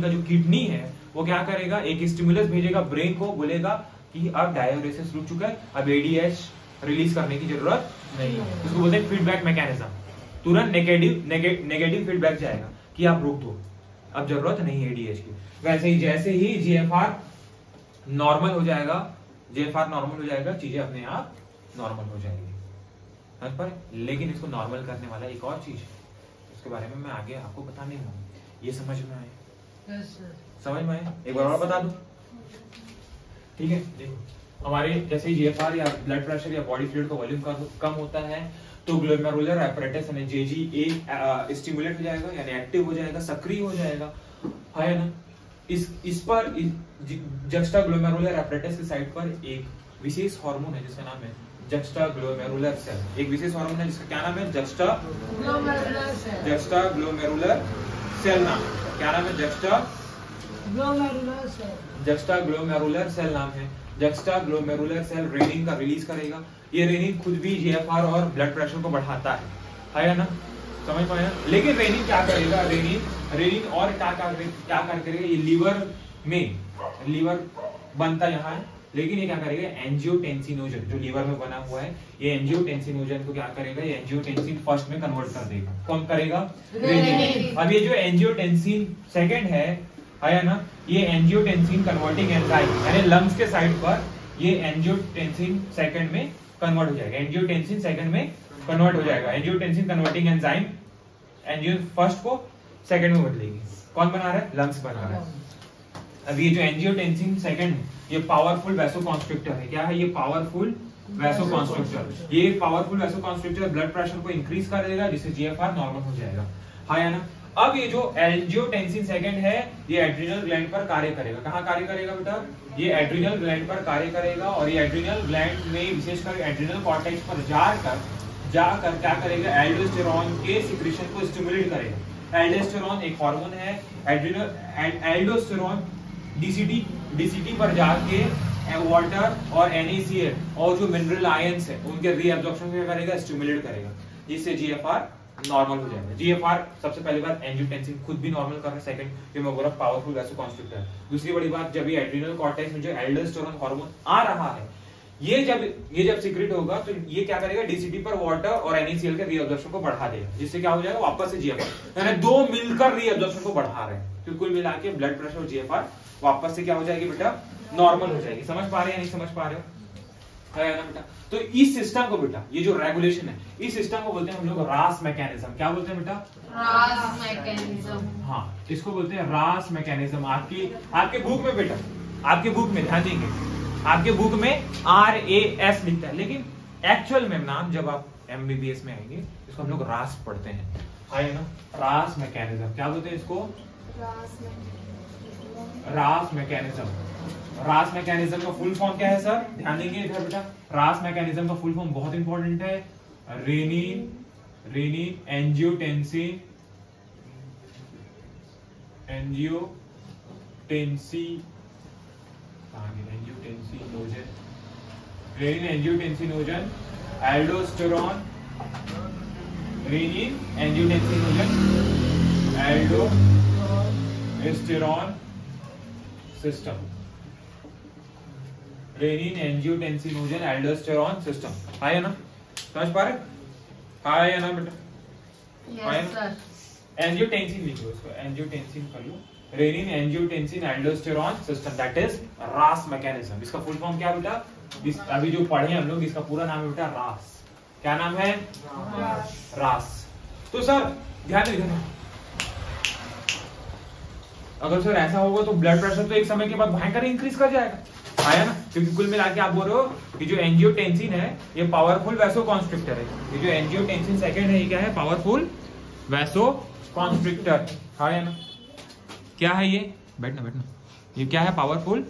का जो किडनी है वो क्या करेगा, एक स्टिमुलस भेजेगा ब्रेन को, बोलेगा कि अब डाययूरेसिस रुक चुका है, अब एडीएच रिलीज करने की जरूरत नहीं है। उसको बोलते हैं फीडबैक मैकेनिज्म। तुरंत नेगेटिव फीडबैक जाएगा कि आप रुक दो, अब जरूरत नहीं है एडीएच की। वैसे ही जैसे ही जीएफआर नॉर्मल हो जाएगा, चीजें अपने आप नॉर्मल हो जाएगी। पर लेकिन इसको नॉर्मल करने वाला एक और चीज है, उसके बारे में मैं आगे आपको बताने वाला हूँ। ये समझ में आए? समझ में आए? एक बार और बता दूं, ठीक है। देखो, हमारे जैसे ही जीएफआर या ब्लड प्रेशर या बॉडी फ्लूइड का वॉल्यूम कम होता है तो ग्लोमेरुलर एपरेटस यानी जेजीए स्टिमुलेट हो जाएगा, यानी एक्टिव हो जाएगा, सक्रिय हो जाएगा, है ना। इस पर जक्स्टाग्लोमेरुलर एपरेटस की साइड पर एक विशेष हार्मोन है जिसका नाम है जक्स्टाग्लोमेरुलर सेल। एक विशेष हार्मोन है जिसका क्या नाम है, जक्स्टाग्लोमेरुलर सेल नाम। क्या नाम है, जक्स्टाग्लोमेरुलर सेल नाम है। जक्स्टाग्लोमेरुलर सेल रेनिन का रिलीज करेगा। ये रेनिन खुद भी जीएफआर और ब्लड प्रेशर को बढ़ाता है ना, समझ पाए ना। लेकिन रेनिन क्या करेगा, रेनिन और क्या करेगा, ये लीवर बनता यहाँ है, लेकिन ये क्या करेगा, एंजियोटेंसिनोजन जो लीवर में बना हुआ है, ये एंजियोटेंसिनोजन को क्या करेगा, ये एंजियोटेंसिन फर्स्ट में कन्वर्ट कर देगा। कौन करेगा, रेनिन। अब ये जो एंजियोटेंसिन सेकंड है ना, ये एंजियोटेंसिन कन्वर्टिंग एंजाइम यानी लंग्स के साइड पर ये एंजियोटेंसिन सेकंड में कन्वर्ट हो जाएगा, एंजियोटेंसिन सेकंड में कन्वर्ट हो जाएगा। Angiotensin converting enzyme angio first को सेकंड में बदलेगी। कौन बना रहा है, लंग्स बना रहा है। अब ये जो एंजियोटेंसिन सेकंड, ये पावरफुल वैसोकॉन्स्ट्रिक्टर है। क्या है ये, पावरफुल वैसोकॉन्स्ट्रिक्टर। ये पावरफुल वैसोकॉन्स्ट्रिक्टर ब्लड प्रेशर को इंक्रीज कर देगा, जिससे जीएफआर नॉर्मल हो जाएगा। हाँ या ना। अब ये जो एंजियोटेंसिन सेकंड है, ये एड्रिनल ग्लैंड पर कार्य करेगा। कहाँ कार्य करेगा बेटा, ये एड्रिनल ग्लैंड पर कार्य करेगा, और ये एड्रिनल ग्लैंड में विशेषकर एड्रिनल कॉर्टेक्स पर जाकर क्या करेगा, एल्डोस्टेरॉन के सिक्रीशन को स्टिमुलेट करेगा। एल्डोस्टेरॉन एक हार्मोन है, एल्डोस्टेरॉन डीसीटी पर जाके वाटर और NaCl और जो मिनरल आयंस है उनके रीअब्जॉर्प्शन को क्या करेगा, स्टिमुलेट करेगा, जिससे जीएफआर नॉर्मल हो जाएगा। जीएफआर सबसे पहली बात, एंजियोटेंसिन खुद भी नॉर्मल कर रहा है, सेकंड ये मैं पावरफुल वैसोकॉन्स्ट्रिक्टर। दूसरी बड़ी बात, जब ये एड्रिनल कॉर्टेक्स में जो एल्डोस्टेरॉन हार्मोन आ रहा है, ये जब सीक्रेट होगा तो ये क्या करेगा, डीसीटी पर वाटर और NaCl के रीअब्जॉर्प्शन को बढ़ा देगा, जिससे क्या हो जाएगा, वापस से जीएफआर, यानी दो मिलकर रीअब्जॉर्प्शन को बढ़ा रहे हैं। तो कुल मिला के ब्लड प्रेशर और जीएफआर वापस से क्या हो जाएगी बेटा, नॉर्मल हो जाएगी। समझ पा रहे हैं, नहीं समझ पा रहे हो, है ना बेटा। तो इस सिस्टम को बेटा, ये जो रेगुलेशन है, इस सिस्टम को बोलते हैं हम लोग रास मैकेनिज्म। क्या बोलते हैं बेटा, रास मैकेनिज्म। हाँ, इसको बोलते हैं रास मैकेनिज्म। आपके बुक में बेटा, आपके बुक में ध्यान देंगे, आपके बुक में RAS लिखता है, लेकिन एक्चुअल में नाम जब आप MBBS में आएंगे, इसको हम लोग रास पढ़ते हैं, है ना, रास मैकेनिज्म। क्या बोलते हैं इसको, रास मैकेनिज्म। रास मैकेनिज्म का फुल फॉर्म क्या है सर, ध्यान देंगे इधर बेटा। रास मैकेनिज्म का फुल फॉर्म बहुत इंपॉर्टेंट है, renin angiotensinogen, aldosterone, renin angiotensinogen aldosterone system, renin angiotensinogen aldosterone system. है ना, समझ पा रहे, है ना बेटा। Yes sir. एंजियोटेंसिन लिखो, इसको एंजियोटेंसिन कर लो, renin angiotensin aldosterone system, that is RAS mechanism. इसका फुल फॉर्म क्या बेटा, अभी जो पढ़े हम लोग, इसका पूरा नाम है बेटा रास। क्या नाम है, रास। तो सर ध्यान रखना, अगर सर ऐसा होगा तो ब्लड प्रेशर तो एक समय के बाद भयंकर इंक्रीज कर जाएगा, आया ना, क्योंकि कुल मिला के आप बोल रहे हो कि जो एंजियोटेंसिन है ये पावरफुल वैसोकॉन्स्ट्रिक्टर है। ये जो एंजियोटेंसिन सेकंड है, ये क्या है, पावरफुल वैसोकॉन्स्ट्रिक्टर, है ना। क्या है ये, बैठना, ये क्या है, पावरफुल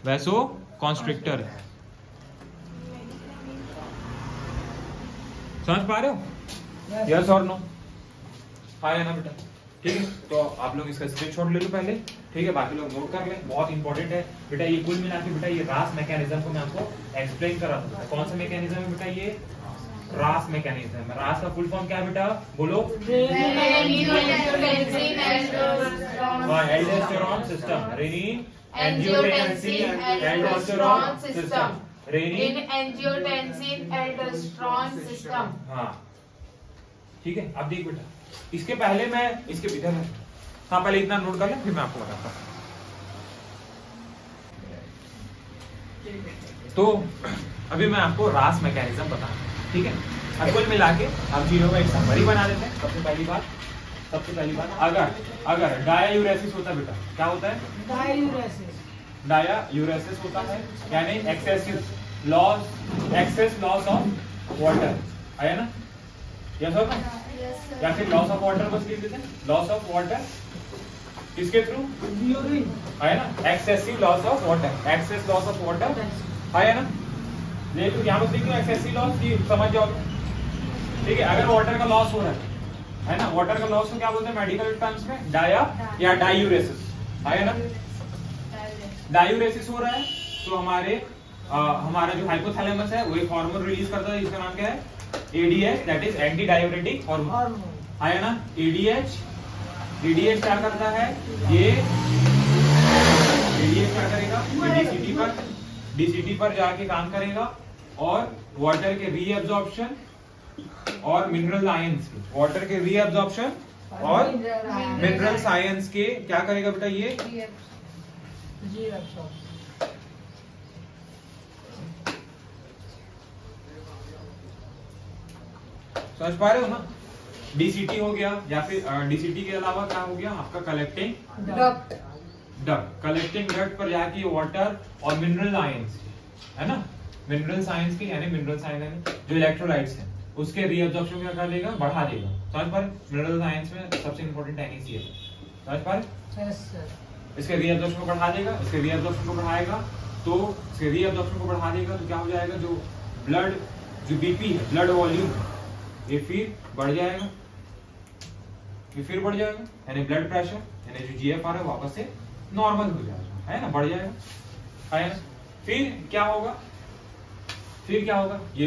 वैसोकॉन्स्ट्रिक्टर। समझ पा रहे हो, यस और नो, है ना बेटा। ठीक है, तो आप लोग इसका स्क्रीनशॉट ले लो पहले, ठीक है, बाकी लोग नोट कर ले, बहुत इंपॉर्टेंट है बेटा। ये कुल मिला के बेटा, ये रास मैकेनिज्म को मैं आपको एक्सप्लेन कर रहा हूँ। कौन सा मैकेनिज्म है बेटा, ये रास मैकेनिज्म। रास का फुल फॉर्म क्या है बेटा, बोलो, aldosterone system, rennin angiotensin aldosterone system, rennin angiotensin aldosterone system. हाँ ठीक है, अब देख बेटा, इसके पहले मैं इसके भीतर, हाँ पहले इतना नोट कर ले, फिर मैं आपको बताता हूँ। तो अभी मैं आपको रास मैकेनिज्म बताऊँ, ठीक है। अब कुल मिला के हम चीजों का एक समरी बना देते हैं। सबसे पहली बात, अगर डायायूरेसिस होता है बेटा, क्या होता है, डायायूरेसिस होता है, यानी एक्सेस लॉस ऑफ वाटर, है ना, यस और नो, या फिर लॉस ऑफ वाटर बस लिख देते हैं, लॉस ऑफ वाटर किसके थ्रू, है ना, excessive loss of water, excess loss of water, है ना। लेकिन यहाँ पर लिखो एक्सेसिव लॉस, की समझ जाओ, ठीक है। अगर वाटर का लॉस हो रहा है ना, वाटर का लॉस को क्या बोलते हैं मेडिकल टर्म्स में, डाया या डायूरेसिस, है ना। डायूरेसिस हो रहा है तो हमारा जो हाइपोथैलेमस है वो एक हार्मोन रिलीज करता है, जिसका नाम क्या है, ADH, that is anti diuretic hormone, है ना। ADH क्या करता है, ये ADH क्या करेगा, डीसीटी पर जाके काम करेगा और वाटर के रीअब्जॉर्प्शन और मिनरल आयंस के, वाटर के रीअब्जॉर्प्शन और मिनरल आयंस के क्या करेगा बेटा ये समझ पा रहे हो ना। डीसीटी हो गया या फिर डीसीटी के अलावा क्या हो गया आपका collecting duct. Duct, collecting duct पर जाके वाटर और मिनरल आयंस है ना, मिनरल आयंस के यानी मिनरल आयंस जो इलेक्ट्रोलाइट्स हैं उसके रीअब्जॉर्प्शन क्या कर देगा, बढ़ा देगा। समझ पा रहे, मिनरल आयंस में सबसे इंपॉर्टेंट NaCl है, समझ पा रहे। इसके रीअब्जॉर्प्शन को बढ़ा देगा, इसके रीअब्जॉर्प्शन को बढ़ाएगा तो इसके रीअब्जॉर्प्शन को बढ़ा देगा तो क्या हो जाएगा, जो ब्लड जो बीपी है, ब्लड वॉल्यूम ये फिर बढ़ जाएगा, ये फिर बढ़ जाएगा, यानी ब्लड प्रेशर यानी जो GFR है वापस से नॉर्मल हो जाएगा, है ना, बढ़ जाएगा, है ना। फिर क्या होगा, फिर क्या होगा, ये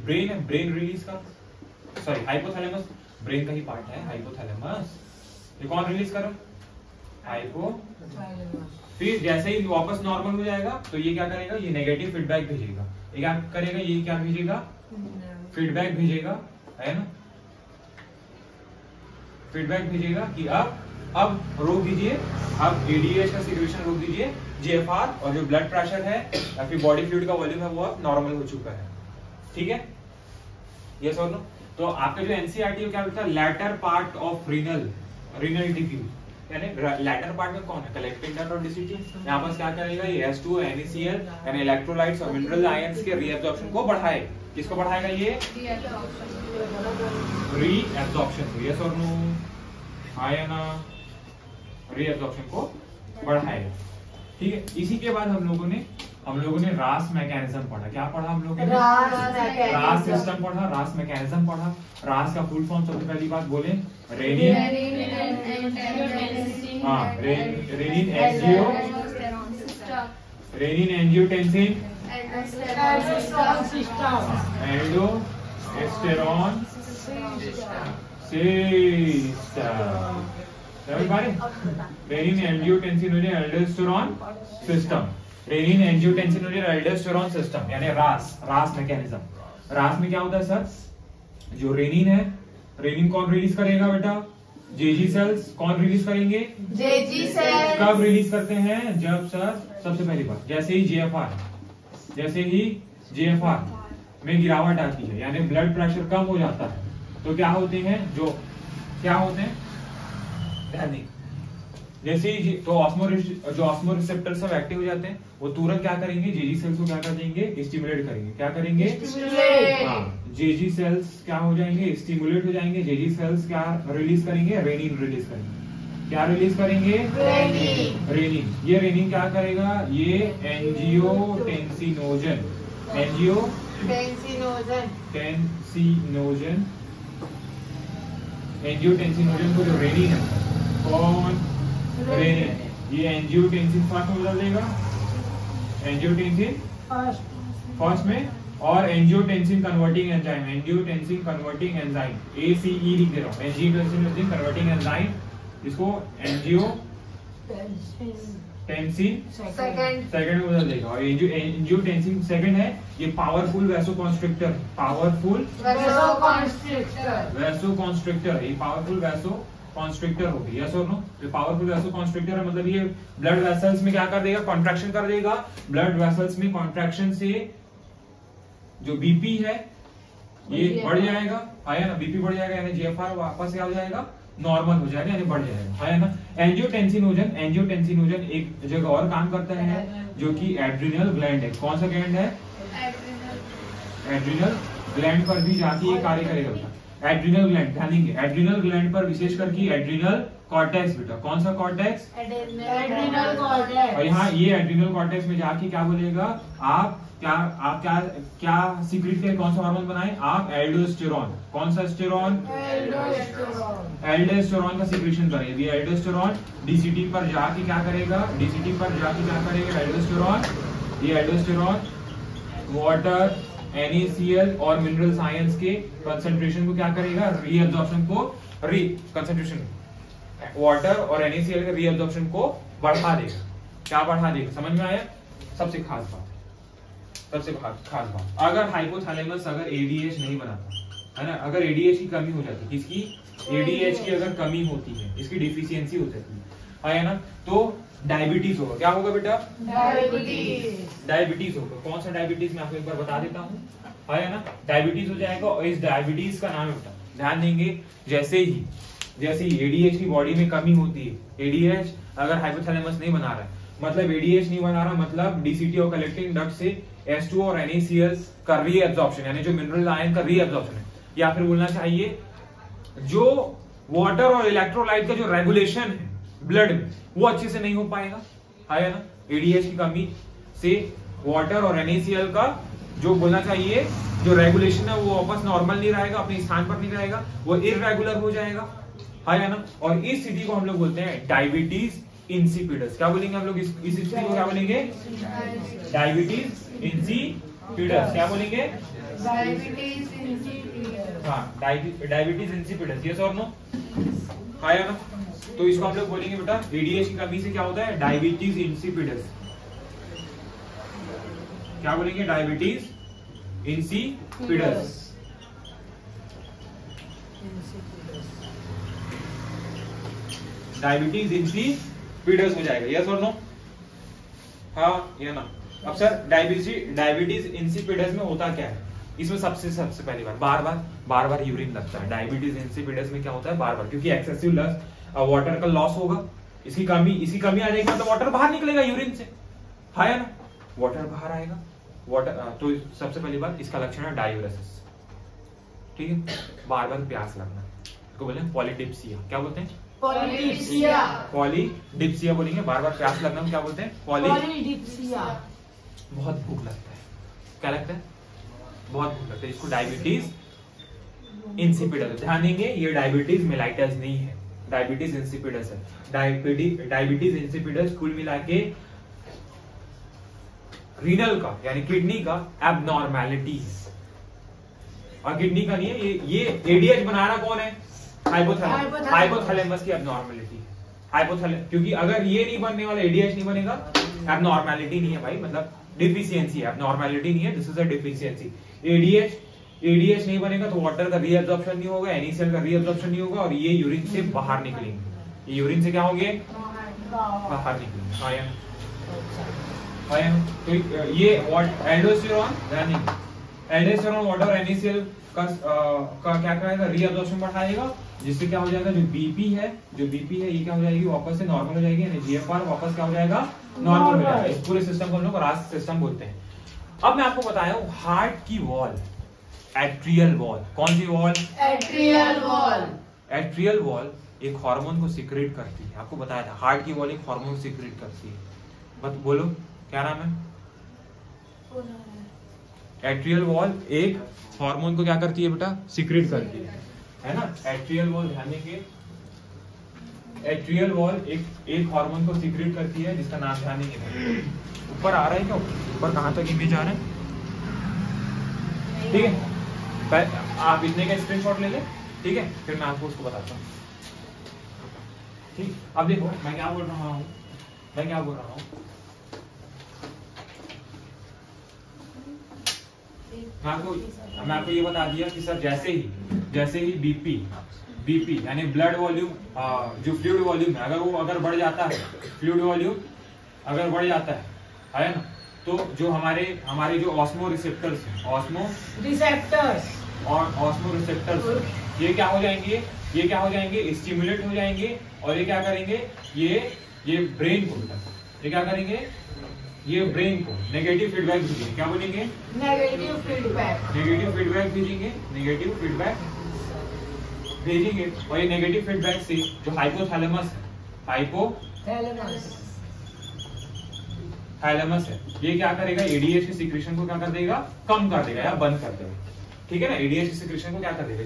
ब्रेन है, ब्रेन रिलीज का, सॉरी हाइपोथैलेमस, ब्रेन का ही पार्ट है हाइपोथैलेमस, ये कौन रिलीज कर रहा है, हाइपो। फिर जैसे ही वापस नॉर्मल हो जाएगा तो ये क्या करेगा, ये नेगेटिव फीडबैक भेजेगा, ये क्या करेगा, ये क्या भेजेगा, फीडबैक भेजेगा, है ना, फीडबैक भेजेगा कि अब रोक दीजिए, अब ADH का सिक्रेशन रोक दीजिए, GFR और जो ब्लड प्रेशर है या फिर बॉडी फ्लूइड का वॉल्यूम है वो अब नॉर्मल हो चुका है, ठीक है, यस और नो। तो आपका जो NCERT है क्या बोलता है, latter part of renal diffuse, यानी लैटर पार्ट में कौन है, कलेक्टिंग डक्ट और डीसीटी। यहाँ पर क्या करेगा, ये H2O NaCl यानी इलेक्ट्रोलाइट्स और मिनरल आयंस के रीअब्जॉर्प्शन को बढ़ाए, किसको बढ़ाएगा, ये रीअब्जॉर्प्शन को, यस और नो, आयन रीअब्जॉर्प्शन को बढ़ाएगा, ठीक है। इसी के बाद हम लोगों ने रास मैकेनिज्म पढ़ा, क्या पढ़ा हम लोगों ने, रास सिस्टम पढ़ा, रास मैकेनिज्म पढ़ा। रास का फुल फॉर्म सबसे पहली बात बोले, renin angiotensin aldosterone system, renin angiotensinogen aldosterone system, renin angiotensinogen aldosterone system यानी रास मैकेनिज्म। रास में क्या होता है सर, जो रेनिन है, रेनिन कौन रिलीज करेगा बेटा, जेजी सेल्स, कौन रिलीज करेंगे, जेजी सेल्स। कब रिलीज करते हैं, जब सर सबसे पहली बात जैसे ही GFR में गिरावट आती है यानी ब्लड प्रेशर कम हो जाता है तो क्या होते हैं, क्या होते हैं, ध्यान दें, जैसे ही तो ऑस्मो रिसेप्टर सब एक्टिव हो जाते हैं, वो तुरंत क्या करेंगे, जेजी सेल्स को क्या कर देंगे, स्टिमुलेट करेंगे, क्या करेंगे, जेजी सेल्स क्या हो जाएंगे, स्टिमुलेट हो जाएंगे, जेजी सेल्स क्या रिलीज करेंगे, रेनिन रिलीज करेंगे, क्या रिलीज करेंगे, रेनिन। ये रेनिन क्या करेगा, ये एंजियोटेंसिनोजन को जो रेनिन है, कौन, रेनिन, ये एंजियोटेंसिन फर्स्ट में बदल देगा, एंजियोटेंसिन फर्स्ट में, और angiotensin converting converting enzyme ACE लिख दे रहा हूँ, एंजियोटेंसिन कन्वर्टिंग एंजाइम, इसको एंजियोटेंसिन सेकंड में बदल देगा, और एंजियोटेंसिन सेकंड है ये पावरफुल वैसोकॉन्स्ट्रिक्टर, ये पावरफुल वैसोकॉन्स्ट्रिक्टर होगी, यस और नो। ये पावरफुल वैसोकॉन्स्ट्रिक्टर है, मतलब ये ब्लड वेसल्स में क्या कर देगा, कॉन्ट्रैक्शन कर देगा, ब्लड वेसल्स में कॉन्ट्रैक्शन से जो बीपी है ये बढ़ जाएगा, है ना, बीपी बढ़ जाएगा यानी GFR वापस क्या हो जाएगा, नॉर्मल हो जाएगा यानी बढ़ जाएगा, है ना। एंजियोटेंसिनोजन एक जगह और काम करता है जो कि एड्रिनल ग्लैंड है, कौन सा ग्लैंड है, एड्रिनल ग्लैंड पर भी जाके ये कार्य करेगा, एड्रिनल ग्लैंड, ध्यान देंगे, एड्रिनल ग्लैंड पर विशेष करके एड्रिनल कॉर्टेक्स, बेटा कौन सा कॉर्टेक्स, एड्रिनल कॉर्टेक्स, और यहाँ ये एड्रिनल कॉर्टेक्स में जाके क्या बोलेगा, आप क्या सीक्रेट के कौन सा हार्मोन बनाए, आप एल्डोस्टेरॉन, कौन सा स्टेरॉन, एल्डोस्टेरॉन का सीक्रेशन करें। ये एल्डोस्टेरॉन डीसीटी पर जाके क्या करेगा, एल्डोस्टेरॉन वाटर NaCl और मिनरल साइंस के कंसंट्रेशन को क्या करेगा, रीअब्जॉर्प्शन को कंसंट्रेशन वाटर और NaCl के रीअब्जॉर्प्शन को बढ़ा देगा, क्या बढ़ा देगा, समझ में आया, सबसे खास बात, सबसे खास बात, अगर हाइपोथैलेमस अगर एडीएच नहीं बनाता है ना, अगर एडीएच की कमी हो जाती है, किसकी, एडीएच की अगर कमी होती है, इसकी डिफिशियंसी हो जाती है ना, तो डायबिटीज होगा। क्या होगा बेटा, डायबिटीज होगा। कौन सा डायबिटीज मैं आपको एक बार बता देता हूँ, है ना, डायबिटीज हो जाएगा। और इस डायबिटीज का नाम है बेटा, ध्यान देंगे, जैसे ही एडीएच की बॉडी में कमी होती है, एडीएच अगर हाइपोथैलेमस नहीं बना रहा है, मतलब एडीएच नहीं बना रहा, मतलब डीसीटी और कलेक्टिंग डक्ट से H2 और NaCl का रीएब्जॉर्प्शन, यानी जो मिनरल आयन का रीएब्जॉर्प्शन है, या फिर बोलना चाहिए जो वाटर और इलेक्ट्रोलाइट का जो रेगुलेशन है ब्लड में, वो अच्छे से नहीं हो पाएगा, है ना। एडीएच की कमी से वाटर और NaCl का जो बोलना चाहिए जो रेगुलेशन है वो वापस नॉर्मल नहीं रहेगा, अपने स्थान पर नहीं रहेगा, वो इररेगुलर हो जाएगा, है ना। और इस स्थिति को हम लोग बोलते हैं डायबिटीज इंसिपिडस। क्या बोलेंगे हम लोग इस स्थिति को, क्या बोलेंगे, डायबिटीज इंसिपिडस। क्या बोलेंगे, डायबिटीज इंसिपिडस। हाँ, डायबिटीज इंसिपिडस, यस और नो, है ना। तो इसको हम लोग बोलेंगे बेटा, एडीएच की कमी से क्या होता है, डायबिटीज इंसिपिडस। क्या बोलेंगे, डायबिटीज इंसिपिडस। डायबिटीज इंसिपिडस हो जाएगा, यस और नो, हाँ या ना। अब सर डायबिटीज इंसिपिडस में होता क्या है, इसमें सबसे पहली बार यूरिन लगता है। डायबिटीज इंसिपिडस में क्या होता है, बार बार, क्योंकि एक्सेसिव वाटर का लॉस होगा, इसकी कमी आ जाएगी, मतलब वाटर बाहर निकलेगा यूरिन से, है ना, वाटर बाहर आएगा, वाटर। तो सबसे पहली बात इसका लक्षण है डायूरेसिस, ठीक है, बार बार प्यास लगना, इसको बोलते हैं पॉलीडिप्सिया। क्या बोलते हैं, पॉलीडिप्सिया बोलेंगे, बार बार प्यास लगना क्या बोलते हैं, पॉलीडिप्सिया। बहुत भूख लगता है, क्या लगता है, बहुत भूख लगता है, इसको डायबिटीज इंसिपिडस। ध्यान देंगे, ये डायबिटीज मेलाइटस नहीं है, डायबिटीज इंसिपिडस है। डायबिटीज इंसिपिडस कुल मिला के रीनल का यानी किडनी का एबनॉर्मेलिटी है, और किडनी का नहीं है, ये एडीएच बना रहा कौन है, हाइपोथैलेमस की एबनॉर्मेलिटी है। क्योंकि अगर ये नहीं बनने वाला, एडीएच नहीं बनेगा, एबनॉर्मेलिटी नहीं है भाई, मतलब डिफिशियंसी है, एबनॉर्मेलिटी नहीं है, this is a deficiency. ADH नहीं बनेगा तो वाटर का रीअब्जॉर्प्शन नहीं होगा, NaCl का रीअब्जॉर्प्शन नहीं होगा, और ये यूरिन से बाहर निकलेंगे, ये यूरिन से क्या होंगे, बाहर निकलेंगे, हाँ या तो ये एल्डोस्टेरोन, एल्डोस्टेरोन वाटर NaCl का क्या करेगा, रीअब्जॉर्प्शन बढ़ाएगा, जिससे क्या हो जाएगा, जो बीपी है ये क्या हो जाएगी, वापस से नॉर्मल हो जाएगी, यानी जीएफआर वापस क्या हो जाएगा, नॉर्मल हो जाएगा। इस पूरे सिस्टम को हम लोग रास सिस्टम बोलते हैं। अब मैं आपको बताया हूं हार्ट की वॉल, एट्रियल वॉल, कौन सी वॉल, एट्रियल वॉल एक हार्मोन को सीक्रेट करती है, आपको बताया था, हार्ट की वॉल एक हार्मोन को सीक्रेट करती है, बोलो क्या नाम है, एट्रियल वॉल एक हार्मोन को क्या करती है बेटा, सीक्रेट करती है ना। एट्रियल वॉल, ध्यान देंगे, एट्रियल वॉल एक हार्मोन को सीक्रेट करती है, जिसका नाम ध्यान देंगे। ऊपर आ रहा है क्या, ऊपर कहां तक इमेज आ रहा है, ठीक है, आप इतने का स्क्रीनशॉट ले ले, ठीक है, फिर मैं आपको उसको बताता हूँ, ठीक। अब देखो मैं क्या बोल रहा हूँ, मैं आपको ये बता दिया कि सर जैसे ही बीपी यानी ब्लड वॉल्यूम, जो फ्लूइड वॉल्यूम है, अगर बढ़ जाता है, फ्लूइड वॉल्यूम अगर बढ़ जाता है ना, तो जो हमारे जो ऑस्मो रिसेप्टर्स हैं, ऑस्मो रिसेप्टर्स ये क्या हो जाएंगे, स्टिमुलेट हो जाएंगे, और ये क्या करेंगे, ये ब्रेन को, ये क्या करेंगे, ये ब्रेन को नेगेटिव फीडबैक भेजेंगे, क्या बोलेंगे, नेगेटिव फीडबैक भेजेंगे, और ये नेगेटिव फीडबैक से जो हाइपोथैलेमस है, ये क्या करेगा, एडीएच की सिक्रेशन को क्या कर देगा, कम कर देगा या बंद कर देगा, ठीक है ना। एडीएच की सिक्रेशन को क्या कर देगा,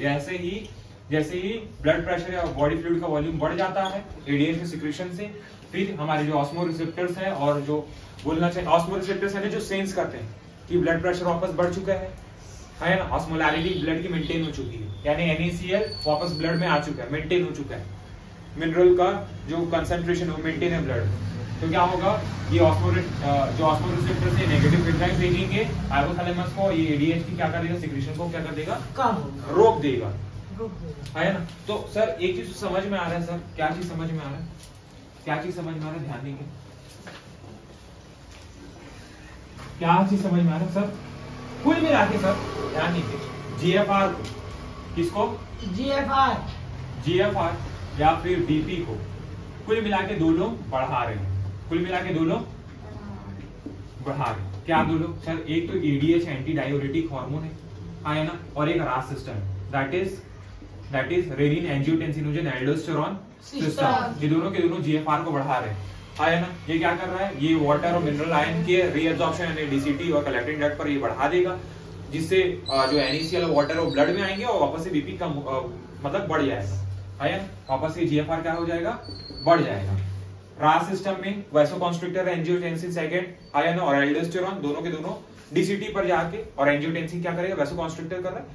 जैसे ही ब्लड प्रेशर या बॉडी फ्लूइड का वॉल्यूम बढ़ जाता है एडीएच की सिक्रेशन से, फिर हमारे जो ऑस्मो रिसेप्टर्स है, और जो बोलना चाहिए ऑस्मो रिसेप्टर्स है जो सेंस करते हैं कि ब्लड प्रेशर वापस बढ़ चुका है ना, ऑस्मोलैरिटी ब्लड की मेंटेन हो चुकी है, यानी NaCl वापस ब्लड में आ चुका है, मेंटेन हो चुका है, मिनरल का जो कंसंट्रेशन वो मेंटेन है ब्लड में, तो क्या होगा, ये जो ऑस्मोरिसेप्टर से नेगेटिव फीडबैक भेजेंगे हाइपोथैलेमस को, ये ADH क्या कर देगा, सिक्रीशन को क्या कर देगा, कम रोक देगा, रुक देगा। है ना। तो सर एक चीज समझ में आ रहा है सर, क्या चीज समझ में आ रहा है, क्या चीज समझ में आ रहा है, ध्यान देंगे, क्या चीज समझ में आ रहा है सर, कुल मिला के सर ध्यान देंगे, GFR को, किसको, GFR या फिर BP को कुल मिला के दो लोग बढ़ा रहे हैं, कुल मिला के दो लोग बढ़ा रहे हैं, क्या दो लोग सर, एक तो ADH एंटी डायोरेटिक हार्मोन है ना, और एक RAS system that is renin angiotensinogen aldosterone system, ये दोनों के दोनों GFR को बढ़ा रहे हैं, है ना। ये क्या कर रहा है, ये वाटर और मिनरल आयन के रीअब्जॉर्प्शन यानी DCT और कलेक्टिंग डक्ट पर ये बढ़ा देगा, जिससे जो NaCl वाटर वो ब्लड में आएंगे और वापस से BP का मतलब बढ़ जाएगा, है ना, वापस से GFR क्या हो जाएगा, बढ़ जाएगा। RAS सिस्टम में वैसोकॉन्स्ट्रिक्टर एंजियोटेंसिन सेकेंड, है ना, और एल्डोस्टेरोन दोनों के दोनों DCT पर जाके, और एंजियोटेंसिन क्या करेगा, वैसोकॉन्स्ट्रिक्टर कर रहा है,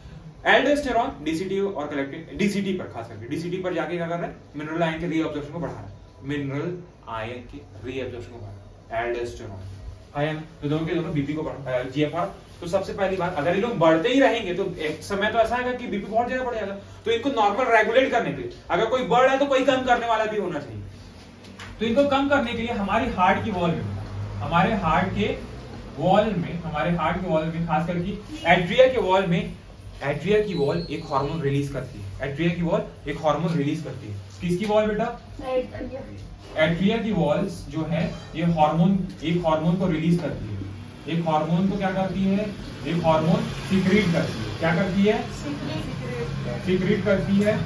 एल्डोस्टेरोन DCT और कलेक्टिंग DCT पर, खास करके DCT पर जाके क्या कर रहा है, मिनरल आयन के रीअब्जॉर्प्शन को बढ़ा रहा है, मिनरल आयन के रीअब्जॉर्प्शन को बढ़ा, एल्डोस्टेरोन, है ना, तो दोनों के दोनों BP को बढ़ा, GFR। तो सबसे पहली बात, अगर ये लोग बढ़ते ही रहेंगे तो एक समय तो ऐसा आएगा कि BP बहुत ज्यादा बढ़ जाएगा, तो इनको नॉर्मल रेगुलेट करने के लिए अगर कोई बढ़ रहा है तो कोई कम करने वाला भी होना चाहिए, तो इनको कम करने के लिए हमारी हार्ट की वॉल में, हमारे हार्ट के वॉल में खास करके एट्रिया के वॉल में, एट्रिया की वॉल एक हार्मोन रिलीज करती है, एट्रिया की वॉल एक हार्मोन रिलीज करती है, किसकी वॉल बेटा, एट्रिया की वॉल्स जो है ये एक हार्मोन को रिलीज करती है, एक हार्मोन को क्या करती है, एक हार्मोन सीक्रेट करती है, क्या करती है, सीक्रेट करती है,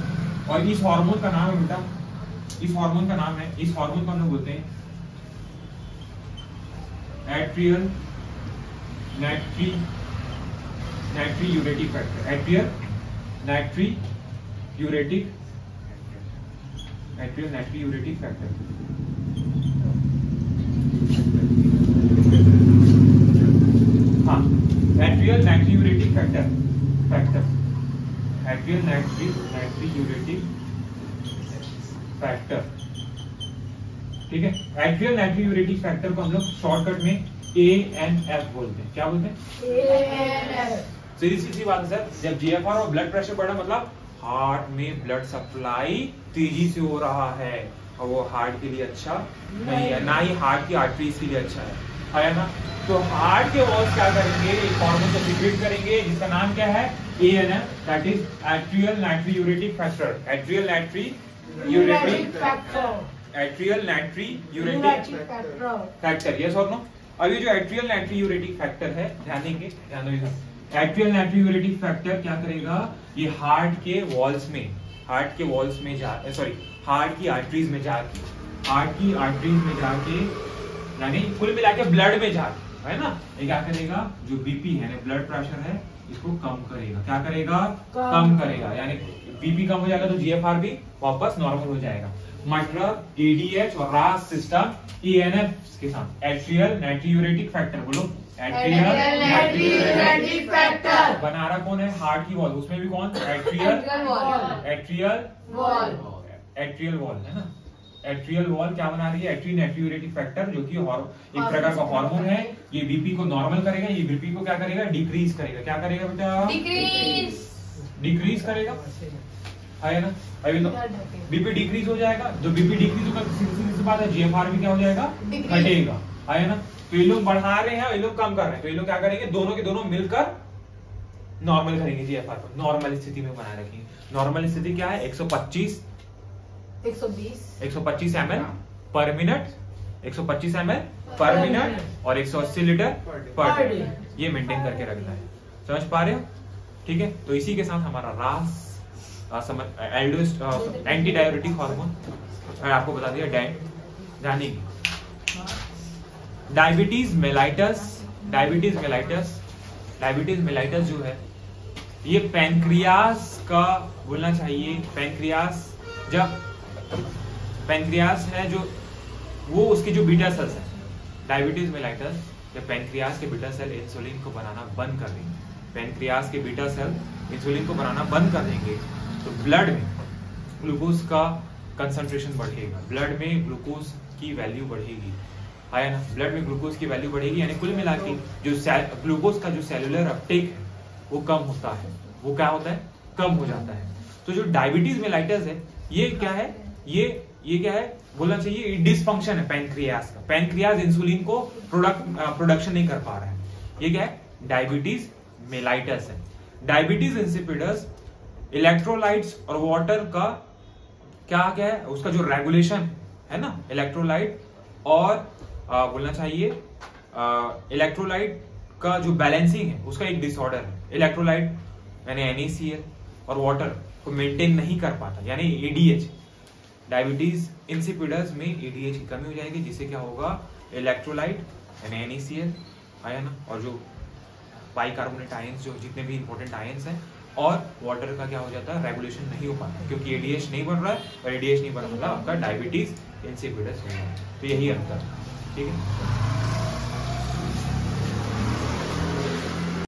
और इस हार्मोन का नाम है बेटा, इस हार्मोन का नाम है, इस हार्मोन को हम लोग बोलते हैं atrial natriuretic factor, atrial natriuretic factor. हाँ, atrial natriuretic factor, atrial natriuretic factor, ठीक है। एट्रियल नाइट्रियूरेटिक फैक्टर को हम लोग शॉर्टकट में ANF बोलते हैं, क्या बोलते हैं, सीधी बात है सर, जब GFR और ब्लड प्रेशर बढ़ा मतलब हार्ट में ब्लड सप्लाई तेजी से हो रहा है, और वो हार्ट के लिए अच्छा नहीं है, ना ही हार्ट की आर्टरीज के लिए अच्छा है ना। तो हार्ट के वॉल्स क्या करेंगे, एक हार्मोन को सीक्रेट करेंगे जिसका नाम क्या है, ANF, that is atrial natriuretic factor, atrial natriuretic factor, yes और नो। अब ये जो एट्रियल नाइट्रियूरेटिक फैक्टर है, ध्यान देंगे, ध्यान दो, एट्रियल नाइट्रियूरेटिक फैक्टर क्या करेगा, ये हार्ट के वॉल्स में हार्ट की आर्टरीज में जाके यानी कुल मिला के ब्लड में जाके, है ना, ये क्या करेगा, जो BP है ब्लड प्रेशर है इसको कम करेगा, क्या करेगा, कम करेगा, यानी BP कम हो जाएगा तो GFR भी वापस नॉर्मल हो जाएगा, मतलब ADH और RAS सिस्टम ANF के साथ, एट्रियल नाइट्रियूरेटिक फैक्टर, बोलो एट्रियल नाइट्रियूरेटिक फैक्टर, बना रहा कौन है, हार्ट की वॉल, उसमें भी कौन, एट्रियल वॉल है ना, एट्रियल वॉल क्या बना रही है, एट्रियल नाइट्रियूरेटिक फैक्टर, जो कि एक प्रकार का हार्मोन है, ये BP को नॉर्मल करेगा, ये BP को क्या करेगा, डिक्रीज करेगा, क्या करेगा बेटा, डिक्रीज करेगा, है ना। अभी तो BP डिक्रीज हो जाएगा, जो BP डिक्रीज होगा सीधी सी बात है GFR भी क्या हो जाएगा, घटेगा, है ना। तो ये लोग बढ़ा रहे हैं, ये लोग कम कर रहे हैं, तो ये लोग क्या करेंगे, दोनों के दोनों मिलकर नॉर्मल करेंगे, GFR को नॉर्मल स्थिति में बनाए रखेंगे। नॉर्मल स्थिति क्या है, 125 ml पर मिनट, 125 ml पर मिनट और 180 लीटर पर डे, ये मेंटेन करके रखना है, समझ पा रहे हो, ठीक है। तो इसी के साथ हमारा RAS एंटी डायबिटिक हार्मोन आपको बता दिया, जानिए डायबिटीज मेलाइटस जो है ये पैंक्रियास का बोलना चाहिए, पैंक्रियास है जो वो उसके जो बीटा सेल्स है, डायबिटीज मेलाइटस जब पैंक्रियास के बीटा सेल इंसुलिन को बनाना बंद कर देंगे, पैंक्रियास के बीटा सेल इंसुलिन को बनाना बंद कर देंगे, तो ब्लड में ग्लूकोज का कंसंट्रेशन बढ़ेगा, ब्लड में ग्लूकोज की वैल्यू बढ़ेगी, आया ना, ब्लड में ग्लूकोज की वैल्यू बढ़ेगी, यानी कुल मिला के जो ग्लूकोज का जो सेलुलर अपटेक है वो कम होता है, वो क्या होता है, कम हो जाता है। तो जो डायबिटीज मेलाइटस है ये क्या है, ये क्या है बोलना चाहिए, डिसफंक्शन है पैनक्रियाज का। पैनक्रियाज इंसुलिन को प्रोडक्शन नहीं कर पा रहा है, ये क्या है, डायबिटीज मेलाइटस है। डायबिटीज इंसिपिडस इलेक्ट्रोलाइट्स और वाटर का क्या है, उसका जो रेगुलेशन है ना, इलेक्ट्रोलाइट और बोलना चाहिए इलेक्ट्रोलाइट का जो बैलेंसिंग है उसका एक डिसऑर्डर है। इलेक्ट्रोलाइट यानी NaCl और वाटर को मेंटेन नहीं कर पाता, यानी ADH। डायबिटीज इंसिपिडस में ADH की कमी हो जाएगी, जिससे क्या होगा, इलेक्ट्रोलाइट यानी NaCl आयन और जो बाइकार्बोनेट आयंस, जो जितने भी इंपॉर्टेंट आयंस हैं, और वाटर का क्या हो जाता है, रेगुलेशन नहीं हो पाता, क्योंकि ADH नहीं बन रहा है, और ADH नहीं बन रहा आपका डायबिटीज इंसिपिडस होगा। तो यही अंतर है, ठीक है।